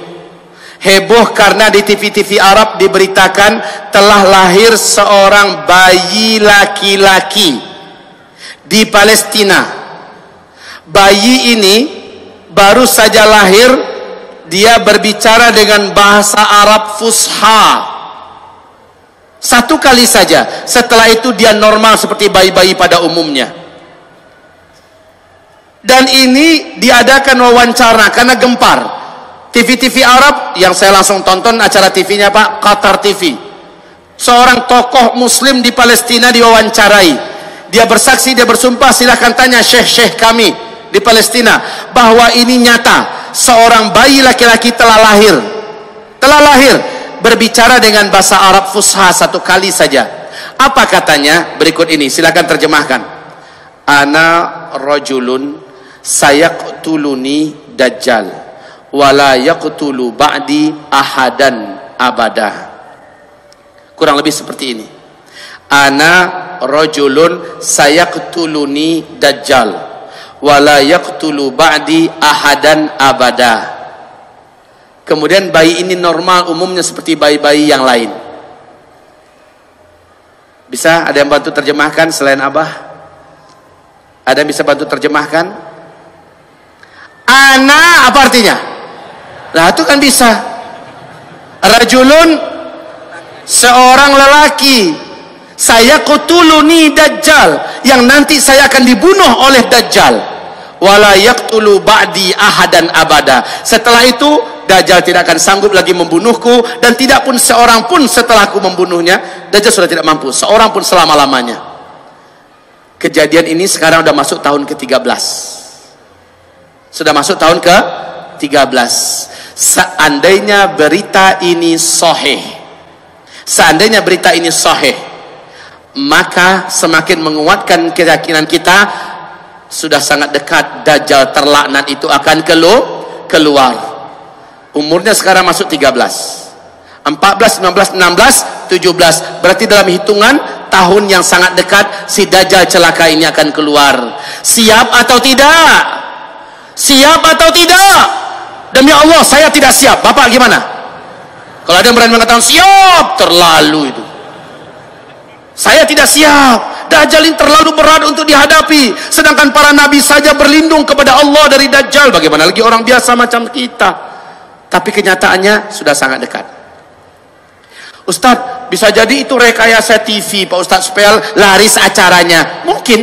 Heboh karena di TV-TV Arab diberitakan telah lahir seorang bayi laki-laki di Palestina. Bayi ini baru saja lahir. Dia berbicara dengan bahasa Arab Fusha. Satu kali saja. Setelah itu dia normal seperti bayi-bayi pada umumnya. Dan ini diadakan wawancara karena gempar. TV-TV Arab yang saya langsung tonton acara TV-nya Pak, Qatar TV. Seorang tokoh muslim di Palestina diwawancarai. Dia bersaksi, dia bersumpah, silahkan tanya syekh-syekh kami di Palestina bahwa ini nyata. Seorang bayi laki-laki telah lahir berbicara dengan bahasa Arab Fusha satu kali saja. Apa katanya? Berikut ini, silakan terjemahkan. Ana rajulun sayaqtuluni dajjal wala yaqtulu ba'di ahadan abada. Kurang lebih seperti ini. Ana rajulun sayaqtuluni dajjal wala yaqtulu ba'di ahadan abada. Kemudian bayi ini normal umumnya seperti bayi-bayi yang lain. Bisa ada yang bantu terjemahkan selain Abah? Ada yang bisa bantu terjemahkan? Ana apa artinya? Nah itu kan bisa. Rajulun seorang lelaki, saya qutuluni dajjal, yang nanti saya akan dibunuh oleh dajjal. Wala yaqtulu ba'di ahadan abada. Setelah itu dajjal tidak akan sanggup lagi membunuhku, dan tidak pun seorang pun setelahku membunuhnya. Dajjal sudah tidak mampu, seorang pun selama-lamanya. Kejadian ini sekarang sudah masuk tahun ke-13. Sudah masuk tahun ke-13. Seandainya berita ini sahih, seandainya berita ini sahih, maka semakin menguatkan keyakinan kita sudah sangat dekat Dajjal terlaknat itu akan keluar. Umurnya sekarang masuk 13, 14, 15, 16, 17. Berarti dalam hitungan tahun yang sangat dekat si Dajjal celaka ini akan keluar. Siap atau tidak? Siap atau tidak? Demi Allah saya tidak siap. Bapak gimana? Kalau ada yang berani mengatakan siap, terlalu itu. Saya tidak siap. Dajjal ini terlalu berat untuk dihadapi. Sedangkan para nabi saja berlindung kepada Allah dari Dajjal. Bagaimana lagi orang biasa macam kita? Tapi kenyataannya sudah sangat dekat. Ustadz, bisa jadi itu rekayasa TV Pak Ustadz supaya laris acaranya. Mungkin.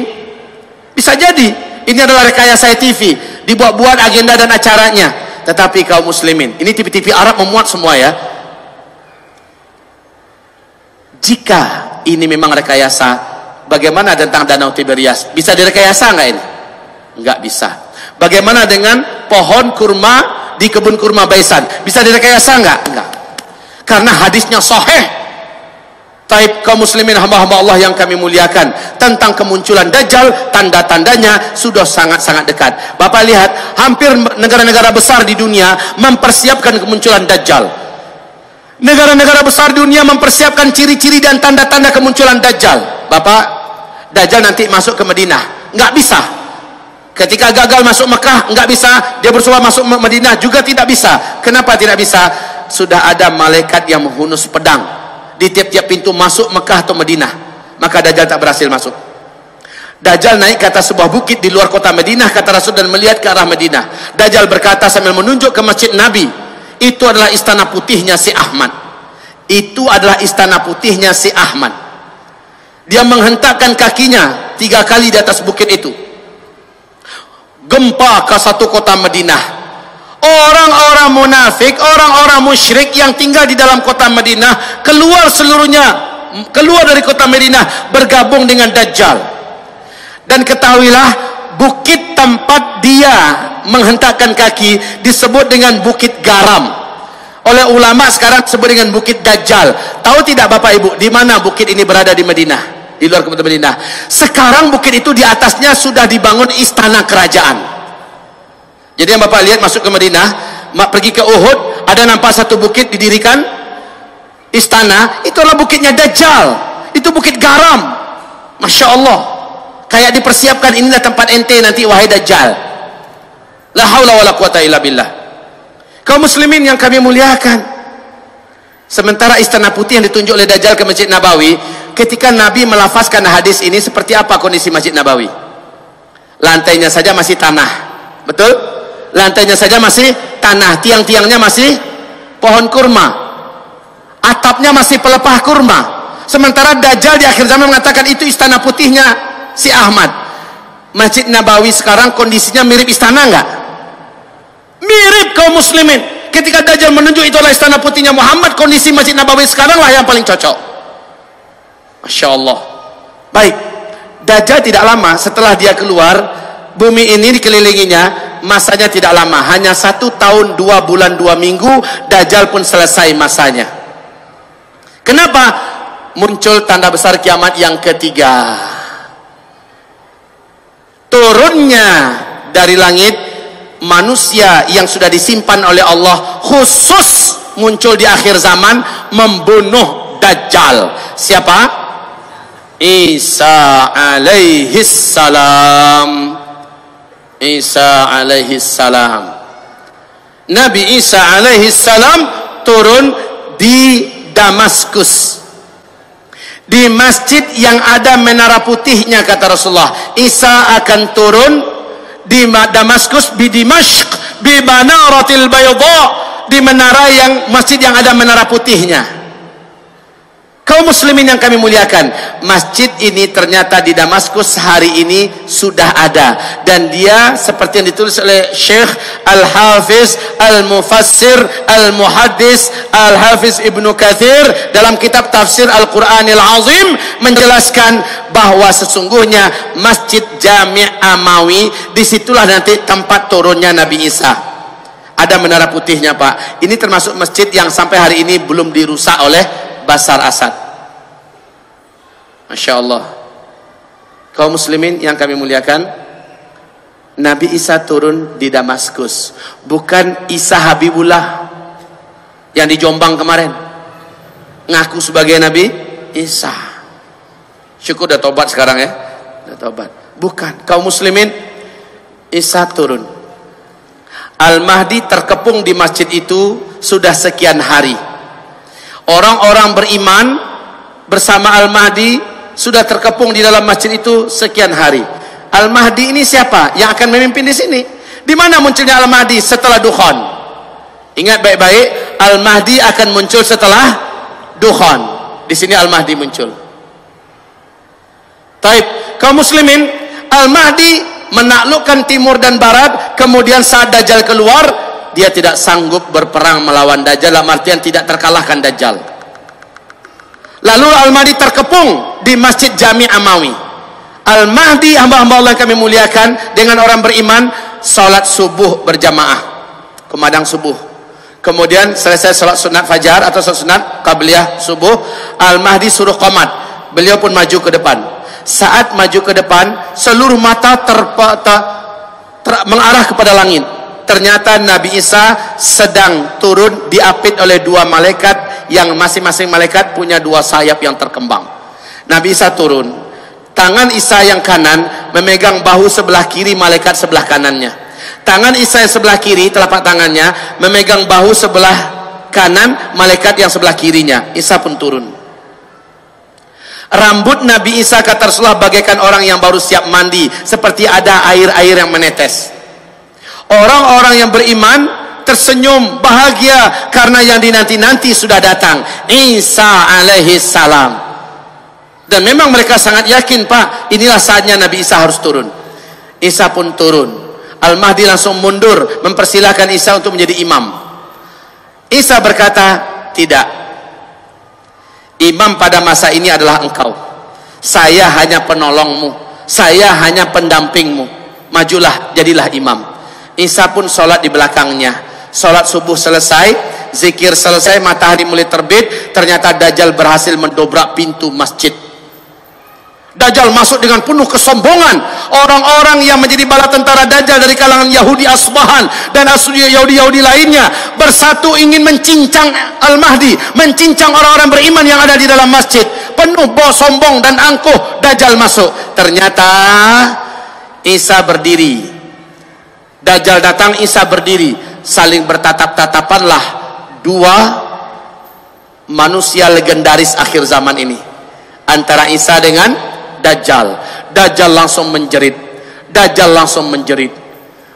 Bisa jadi. Ini adalah rekayasa TV. Dibuat-buat agenda dan acaranya. Tetapi kaum muslimin, ini TV-TV Arab memuat semua ya. Jika ini memang rekayasa, bagaimana tentang Danau Tiberias? Bisa direkayasa nggak ini? Nggak bisa. Bagaimana dengan pohon kurma di kebun kurma Baisan? Bisa direkayasa nggak? Nggak. Karena hadisnya sahih. Taib kaum muslimin hamba-hamba Allah yang kami muliakan, tentang kemunculan Dajjal, tanda-tandanya sudah sangat-sangat dekat. Bapak lihat, hampir negara-negara besar di dunia mempersiapkan kemunculan Dajjal. Negara-negara besar di dunia mempersiapkan ciri-ciri dan tanda-tanda kemunculan Dajjal. Bapak, Dajjal nanti masuk ke Madinah, nggak bisa. Ketika gagal masuk Mekah, nggak bisa. Dia bersuara masuk Madinah juga tidak bisa. Kenapa tidak bisa? Sudah ada malaikat yang menghunus pedang di tiap-tiap pintu masuk Mekah atau Madinah. Maka Dajjal tak berhasil masuk. Dajjal naik ke atas sebuah bukit di luar kota Madinah, kata Rasul, dan melihat ke arah Madinah. Dajjal berkata sambil menunjuk ke masjid Nabi, itu adalah istana putihnya si Ahmad. Itu adalah istana putihnya si Ahmad. Dia menghentakkan kakinya 3 kali di atas bukit itu. Gempa ke satu kota Madinah. orang-orang munafik, orang-orang musyrik yang tinggal di dalam kota Madinah keluar seluruhnya, keluar dari kota Madinah bergabung dengan Dajjal. Dan ketahuilah, bukit tempat dia menghentakkan kaki disebut dengan Bukit Garam. Oleh ulama sekarang disebut dengan Bukit Dajjal. Tahu tidak Bapak Ibu, di mana bukit ini berada di Madinah? Di luar kota Madinah. Sekarang bukit itu di atasnya sudah dibangun istana kerajaan. Jadi yang Bapak lihat masuk ke Madinah, pergi ke Uhud, ada nampak satu bukit didirikan istana, itulah bukitnya Dajjal. Itu Bukit Garam. Masya Allah, kayak dipersiapkan, inilah tempat ente nanti wahai Dajjal. La haula wala quwata illa billah. Kaum muslimin yang kami muliakan, sementara istana putih yang ditunjuk oleh Dajjal ke Masjid Nabawi, ketika Nabi melafazkan hadis ini, seperti apa kondisi Masjid Nabawi? Lantainya saja masih tanah, betul? Lantainya saja masih tanah, tiang-tiangnya masih pohon kurma, atapnya masih pelepah kurma. Sementara Dajjal di akhir zaman mengatakan itu istana putihnya si Ahmad. Masjid Nabawi sekarang kondisinya mirip istana enggak? Mirip kaum muslimin. Ketika Dajjal menunjuk itu adalah istana putihnya Muhammad, kondisi Masjid Nabawi sekarang lah yang paling cocok. Masya Allah. Baik, Dajjal tidak lama setelah dia keluar, bumi ini dikelilinginya, masanya tidak lama, hanya 1 tahun 2 bulan 2 minggu, Dajjal pun selesai masanya. Kenapa? Muncul tanda besar kiamat yang ketiga. Turunnya dari langit manusia yang sudah disimpan oleh Allah, khusus muncul di akhir zaman, membunuh Dajjal. Siapa? Isa alaihis salam. Isa alaihi salam. Nabi Isa alaihi salam turun di Damaskus, di masjid yang ada menara putihnya, kata Rasulullah. Isa akan turun di Damaskus, di Dimashq, bi manaratil bayda, di menara yang masjid yang ada menara putihnya. Kaum muslimin yang kami muliakan, masjid ini ternyata di Damaskus hari ini sudah ada, dan dia seperti yang ditulis oleh Syekh Al-Hafiz Al-Mufassir Al-Muhaddis Al-Hafiz Ibnu Katsir dalam kitab Tafsir Al-Quranil Azim, menjelaskan bahwa sesungguhnya Masjid Jami' Amawi, disitulah nanti tempat turunnya Nabi Isa. Ada menara putihnya Pak. Ini termasuk masjid yang sampai hari ini belum dirusak oleh Bashar Assad. Masya Allah. Kaum muslimin yang kami muliakan, Nabi Isa turun di Damaskus, bukan Isa Habibullah yang di Jombang kemarin ngaku sebagai Nabi Isa. Syukur udah tobat sekarang ya, udah tobat. Bukan, kaum muslimin, Isa turun. Al-Mahdi terkepung di masjid itu sudah sekian hari. Orang-orang beriman bersama Al-Mahdi sudah terkepung di dalam masjid itu sekian hari. Al-Mahdi ini siapa yang akan memimpin di sini? Di mana munculnya Al-Mahdi? Setelah Dukhan. Ingat baik-baik, Al-Mahdi akan muncul setelah Dukhan. Di sini Al-Mahdi muncul. Taib, kaum muslimin, Al-Mahdi menaklukkan timur dan barat. Kemudian saat Dajjal keluar, dia tidak sanggup berperang melawan Dajjal, dalam artian tidak terkalahkan Dajjal. Lalu Al-Mahdi terkepung di Masjid Jami' Amawi. Al-Mahdi, hamba-hamba Allah yang kami muliakan, dengan orang beriman, salat subuh berjamaah, kumandang subuh. Kemudian selesai salat sunat fajar atau salat sunat qabliyah subuh, Al-Mahdi suruh qomat. Beliau pun maju ke depan. Saat maju ke depan, seluruh mata mengarah kepada langit. Ternyata Nabi Isa sedang turun diapit oleh 2 malaikat yang masing-masing malaikat punya 2 sayap yang terkembang. Nabi Isa turun, tangan Isa yang kanan memegang bahu sebelah kiri malaikat sebelah kanannya. Tangan Isa yang sebelah kiri, telapak tangannya memegang bahu sebelah kanan malaikat yang sebelah kirinya. Isa pun turun. Rambut Nabi Isa, kata Rasulullah, bagaikan orang yang baru siap mandi, seperti ada air-air yang menetes. Orang-orang yang beriman tersenyum bahagia karena yang dinanti-nanti sudah datang, Isa alaihi salam. Dan memang mereka sangat yakin, Pak, inilah saatnya Nabi Isa harus turun. Isa pun turun. Al-Mahdi langsung mundur mempersilahkan Isa untuk menjadi imam. Isa berkata, tidak, imam pada masa ini adalah engkau, saya hanya penolongmu, saya hanya pendampingmu, majulah jadilah imam. Isa pun sholat di belakangnya. Sholat subuh selesai, zikir selesai, matahari mulai terbit, ternyata Dajjal berhasil mendobrak pintu masjid. Dajjal masuk dengan penuh kesombongan. Orang-orang yang menjadi bala tentara Dajjal dari kalangan Yahudi Asbahan dan Yahudi-Yahudi lainnya bersatu ingin mencincang Al-Mahdi, mencincang orang-orang beriman yang ada di dalam masjid. Penuh sombong dan angkuh, Dajjal masuk. Ternyata Isa berdiri, Dajjal datang, Isa berdiri. Saling bertatap-tatapanlah dua manusia legendaris akhir zaman ini, antara Isa dengan Dajjal. Dajjal langsung menjerit. Dajjal langsung menjerit.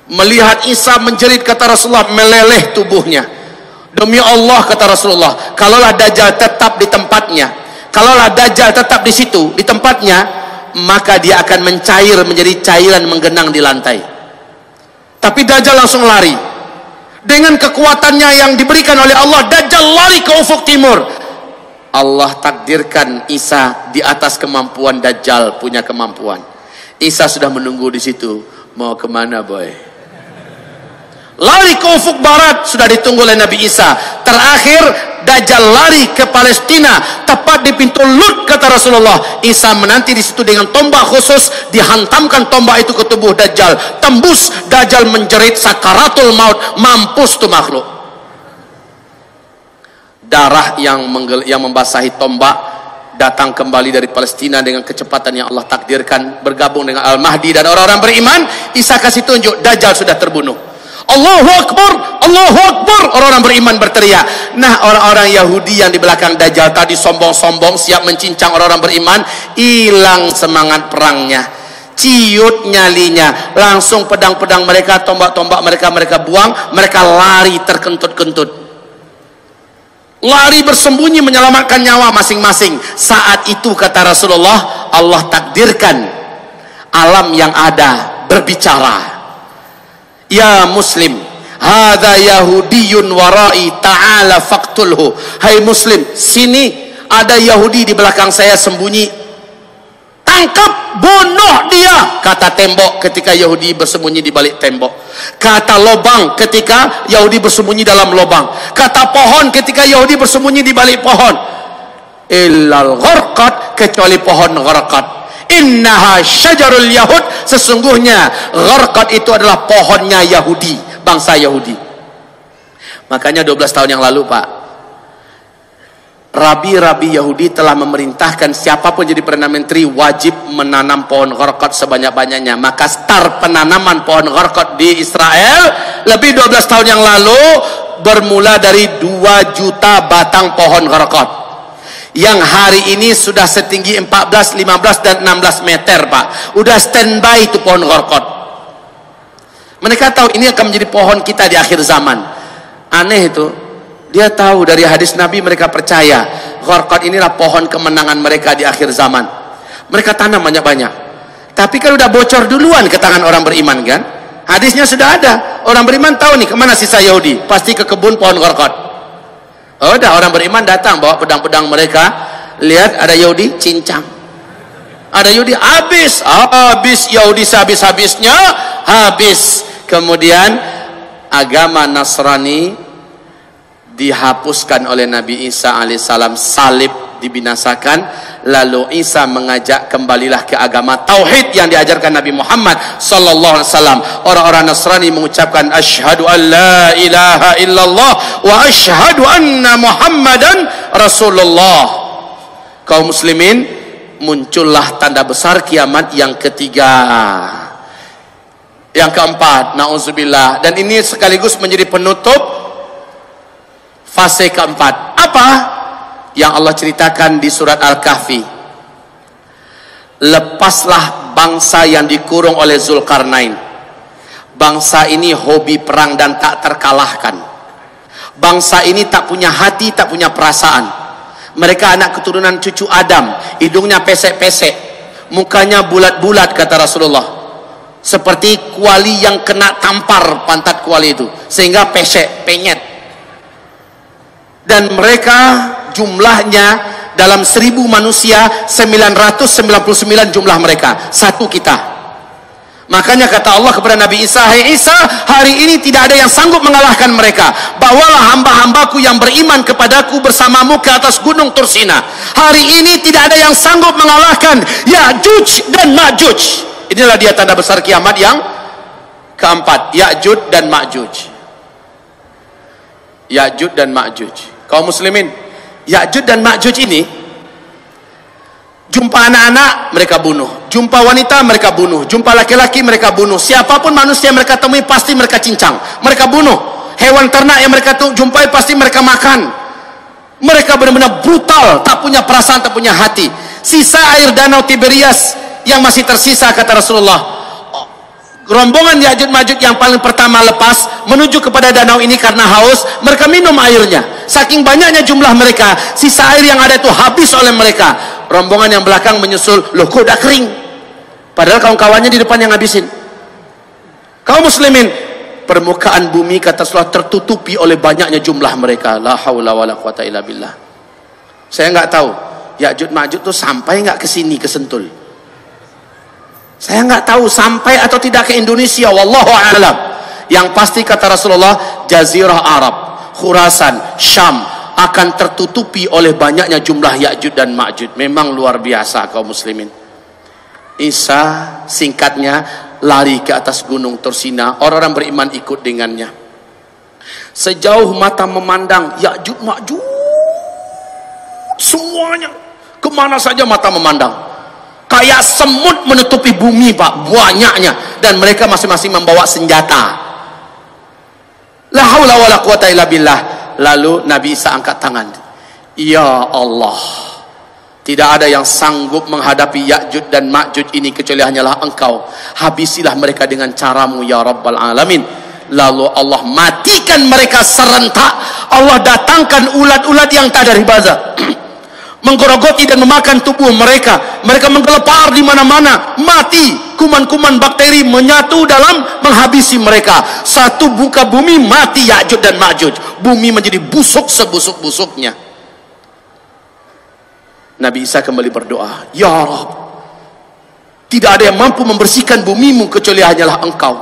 Melihat Isa menjerit, kata Rasulullah, meleleh tubuhnya. Demi Allah, kata Rasulullah, kalaulah Dajjal tetap di tempatnya, kalaulah Dajjal tetap di situ, di tempatnya, maka dia akan mencair menjadi cairan menggenang di lantai. Tapi Dajjal langsung lari. Dengan kekuatannya yang diberikan oleh Allah, Dajjal lari ke ufuk timur. Allah takdirkan Isa di atas kemampuan Dajjal punya kemampuan. Isa sudah menunggu di situ. Mau kemana boy? Lari ke ufuk barat, sudah ditunggu oleh Nabi Isa. Terakhir Dajjal lari ke Palestina, tepat di pintu Lut, kata Rasulullah. Isa menanti di situ dengan tombak khusus, dihantamkan tombak itu ke tubuh Dajjal, tembus. Dajjal menjerit sakaratul maut, mampus tuh makhluk. Darah yang membasahi tombak datang kembali dari Palestina dengan kecepatan yang Allah takdirkan, bergabung dengan Al-Mahdi dan orang-orang beriman. Isa kasih tunjuk, Dajjal sudah terbunuh. Allahu Akbar, Allahu Akbar, orang-orang beriman berteriak. Nah, orang-orang Yahudi yang di belakang Dajjal tadi sombong-sombong siap mencincang orang-orang beriman, hilang semangat perangnya, ciut nyalinya, langsung pedang-pedang mereka, tombak-tombak mereka buang, mereka lari terkentut-kentut. Lari bersembunyi menyelamatkan nyawa masing-masing. Saat itu, kata Rasulullah, Allah takdirkan alam yang ada berbicara. Ya Muslim, hadza Yahudiyun warai, ta'ala faqtulhu. Hai Muslim, sini ada Yahudi di belakang saya sembunyi, tangkap, bunuh dia. Kata tembok ketika Yahudi bersembunyi di balik tembok. Kata lobang ketika Yahudi bersembunyi dalam lobang. Kata pohon ketika Yahudi bersembunyi di balik pohon. Illal gharqad, kecuali pohon gharqad. Innaha syajarul yahud, sesungguhnya gharqad itu adalah pohonnya Yahudi, bangsa Yahudi. Makanya 12 tahun yang lalu, Pak, rabi-rabi Yahudi telah memerintahkan siapapun jadi Perdana Menteri wajib menanam pohon gharqad sebanyak-banyaknya. Maka start penanaman pohon gharqad di Israel lebih 12 tahun yang lalu bermula dari 2 juta batang pohon gharqad yang hari ini sudah setinggi 14, 15 dan 16 meter, Pak. Udah standby itu pohon gharqad. Mereka tahu ini akan menjadi pohon kita di akhir zaman. Aneh itu. Dia tahu dari hadis Nabi, mereka percaya gharqad inilah pohon kemenangan mereka di akhir zaman. Mereka tanam banyak-banyak. Tapi kan udah bocor duluan ke tangan orang beriman kan? Hadisnya sudah ada. Orang beriman tahu nih kemana sisa Yahudi. Pasti ke kebun pohon gharqad. Udah orang beriman datang bawa pedang-pedang mereka. Lihat ada Yahudi, cincang. Ada Yahudi, habis Yahudi sehabis-habisnya, habis. Kemudian agama Nasrani dihapuskan oleh Nabi Isa alaihissalam, salib dibinasakan, lalu Isa mengajak kembalilah ke agama tauhid yang diajarkan Nabi Muhammad sallallahu alaihi wasallam. Orang-orang Nasrani mengucapkan asyhadu an la ilaha illallah wa asyhadu anna Muhammadan Rasulullah. Kaum muslimin, muncullah tanda besar kiamat yang ketiga. Yang keempat, nauzubillah, dan ini sekaligus menjadi penutup fase keempat. Apa yang Allah ceritakan di surat Al-Kahfi? Lepaslah bangsa yang dikurung oleh Zulkarnain. Bangsa ini hobi perang dan tak terkalahkan. Bangsa ini tak punya hati, tak punya perasaan. Mereka anak keturunan cucu Adam, hidungnya pesek-pesek, mukanya bulat-bulat, kata Rasulullah. seperti kuali yang kena tampar pantat kuali itu sehingga pesek, penyet. Dan mereka jumlahnya dalam 1000 manusia 999 jumlah mereka, satu kita. Makanya kata Allah kepada Nabi Isa, "Hai Isa, hari ini tidak ada yang sanggup mengalahkan mereka. Bawalah hamba-hambaku yang beriman kepadaku bersamamu ke atas gunung Tursina. Hari ini tidak ada yang sanggup mengalahkan Ya'juj dan Ma'juj." Inilah dia tanda besar kiamat yang keempat, Ya'juj dan Ma'juj. Ya'juj dan Ma'juj. Kaum muslimin, Ya'juj dan Ma'juj ini jumpa anak-anak mereka bunuh, jumpa wanita mereka bunuh, jumpa laki-laki mereka bunuh, siapapun manusia mereka temui pasti mereka cincang, mereka bunuh. Hewan ternak yang mereka jumpai pasti mereka makan. Mereka benar-benar brutal, tak punya perasaan, tak punya hati. Sisa air danau Tiberias yang masih tersisa, kata Rasulullah, rombongan Ya'juj Ma'juj yang paling pertama lepas menuju kepada danau ini karena haus, mereka minum airnya. Saking banyaknya jumlah mereka, sisa air yang ada itu habis oleh mereka. Rombongan yang belakang menyusul, loh kok udah kering? Padahal kawan-kawannya di depan yang ngabisin. Kaum muslimin, permukaan bumi kata Rasulullah tertutupi oleh banyaknya jumlah mereka. La haula wala quwata illa billah. Saya nggak tahu Ya'juj Ma'juj tuh sampai nggak ke sini, ke Sentul. Saya nggak tahu sampai atau tidak ke Indonesia, wallahu a'lam. Yang pasti kata Rasulullah, Jazirah Arab, Khurasan, Syam akan tertutupi oleh banyaknya jumlah Ya'juj dan Ma'juj. Memang luar biasa kaum muslimin. Isa singkatnya lari ke atas gunung Tursina, orang-orang beriman ikut dengannya. Sejauh mata memandang, Ya'juj Ma'juj semuanya, kemana saja mata memandang, kayak semut menutupi bumi Pak, banyaknya. Dan mereka masing-masing membawa senjata. La haula wala quwata illa billah. Lalu Nabi Isa angkat tangan, "Ya Allah, tidak ada yang sanggup menghadapi Ya'juj dan Ma'juj ini kecuali hanyalah Engkau. Habisilah mereka dengan caramu ya Rabbal Alamin." Lalu Allah matikan mereka serentak. Allah datangkan ulat-ulat yang tak dari baza menggerogoti dan memakan tubuh mereka. Mereka menggelepar di mana-mana, mati. Kuman-kuman bakteri menyatu dalam menghabisi mereka. Satu buka bumi, mati Ya'juj dan Ma'juj. Bumi menjadi busuk sebusuk-busuknya. Nabi Isa kembali berdoa, "Ya Rabb, tidak ada yang mampu membersihkan bumimu kecuali hanyalah Engkau.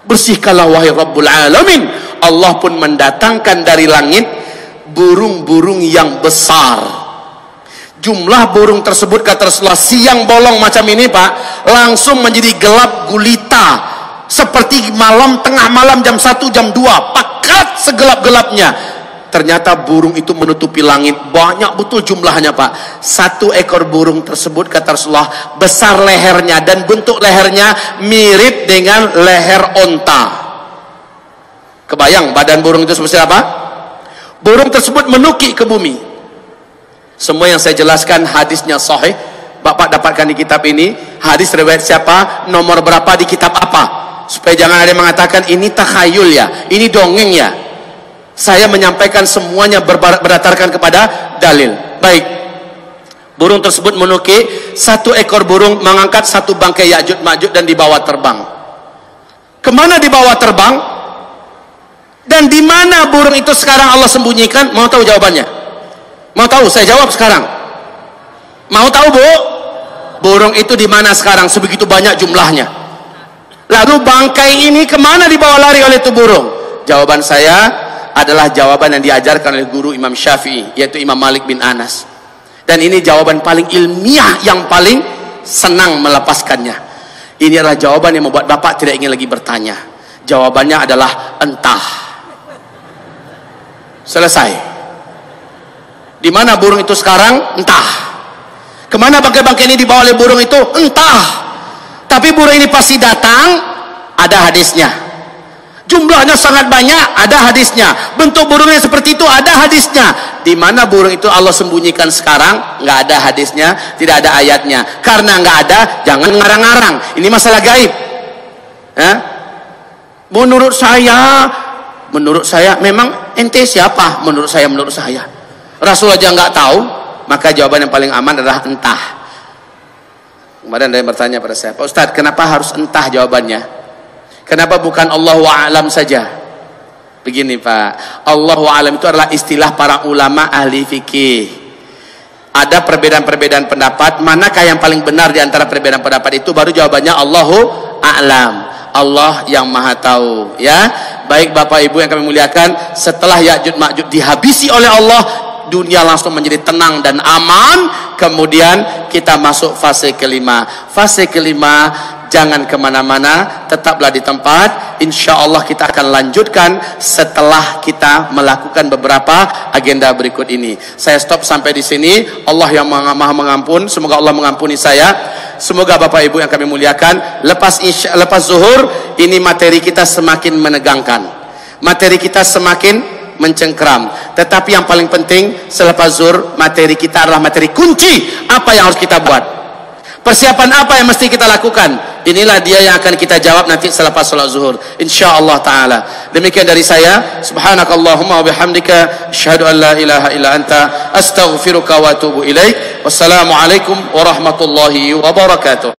Bersihkanlah wahai Rabbul Alamin." Allah pun mendatangkan dari langit burung-burung yang besar. Jumlah burung tersebut kata Rasulullah, siang bolong macam ini Pak, langsung menjadi gelap gulita, seperti malam, tengah malam jam 1 jam 2, pekat segelap-gelapnya. Ternyata burung itu menutupi langit, banyak betul jumlahnya Pak. Satu ekor burung tersebut kata Rasulullah besar lehernya, dan bentuk lehernya mirip dengan leher onta. Kebayang badan burung itu seperti apa? Burung tersebut menukik ke bumi. Semua yang saya jelaskan hadisnya sahih. Bapak dapatkan di kitab ini. Hadis riwayat siapa, nomor berapa, di kitab apa, supaya jangan ada yang mengatakan ini takhayul ya, ini dongeng ya. Saya menyampaikan semuanya berdasarkan kepada dalil. Baik, burung tersebut menukik. Satu ekor burung mengangkat satu bangkai Ya'juj Ma'juj dan dibawa terbang. Kemana dibawa terbang? Dan di mana burung itu sekarang Allah sembunyikan? Mau tahu jawabannya? Mau tahu? Saya jawab sekarang. Mau tahu Bu? Burung itu di mana sekarang? Sebegitu banyak jumlahnya. Lalu bangkai ini kemana dibawa lari oleh itu burung? Jawaban saya adalah jawaban yang diajarkan oleh guru Imam Syafi'i, yaitu Imam Malik bin Anas. Dan ini jawaban paling ilmiah yang paling senang melepaskannya. Ini adalah jawaban yang membuat Bapak tidak ingin lagi bertanya. Jawabannya adalah entah. Selesai. Di mana burung itu sekarang? Entah. Kemana bangkai-bangkai ini dibawa oleh burung itu? Entah. Tapi burung ini pasti datang, ada hadisnya. Jumlahnya sangat banyak, ada hadisnya. Bentuk burungnya seperti itu, ada hadisnya. Di mana burung itu Allah sembunyikan sekarang? Nggak ada hadisnya, tidak ada ayatnya. Karena nggak ada, jangan ngarang-ngarang. Ini masalah gaib. Menurut saya, memang ente siapa? Menurut saya. Rasul aja nggak tahu, maka jawaban yang paling aman adalah entah. Kemarin ada yang bertanya pada saya, Pak Ustadz, kenapa harus entah jawabannya? Kenapa bukan Allahu a'lam saja? Begini Pak, Allahu a'lam itu adalah istilah para ulama ahli fikih. Ada perbedaan-perbedaan pendapat, manakah yang paling benar di antara perbedaan pendapat itu, baru jawabannya Allahu a'lam. Allah yang maha tahu, ya. Baik Bapak Ibu yang kami muliakan, setelah Ya'juj Ma'juj dihabisi oleh Allah, dunia langsung menjadi tenang dan aman. Kemudian kita masuk fase kelima. Fase kelima, jangan kemana-mana, tetaplah di tempat. Insya Allah kita akan lanjutkan setelah kita melakukan beberapa agenda berikut ini. Saya stop sampai di sini. Allah yang maha mengampun, semoga Allah mengampuni saya. Semoga Bapak Ibu yang kami muliakan, lepas zuhur ini materi kita semakin menegangkan, materi kita semakin mencengkram. Tetapi yang paling penting, selepas zuhur materi kita adalah materi kunci. Apa yang harus kita buat, persiapan apa yang mesti kita lakukan, inilah dia yang akan kita jawab nanti selepas salat zuhur, insyaallah taala. Demikian dari saya, subhanakallahumma wa bihamdika, asyhadu an la ilaha illa anta, astaghfiruka wa atubu ilaik. Wassalamualaikum warahmatullahi wabarakatuh.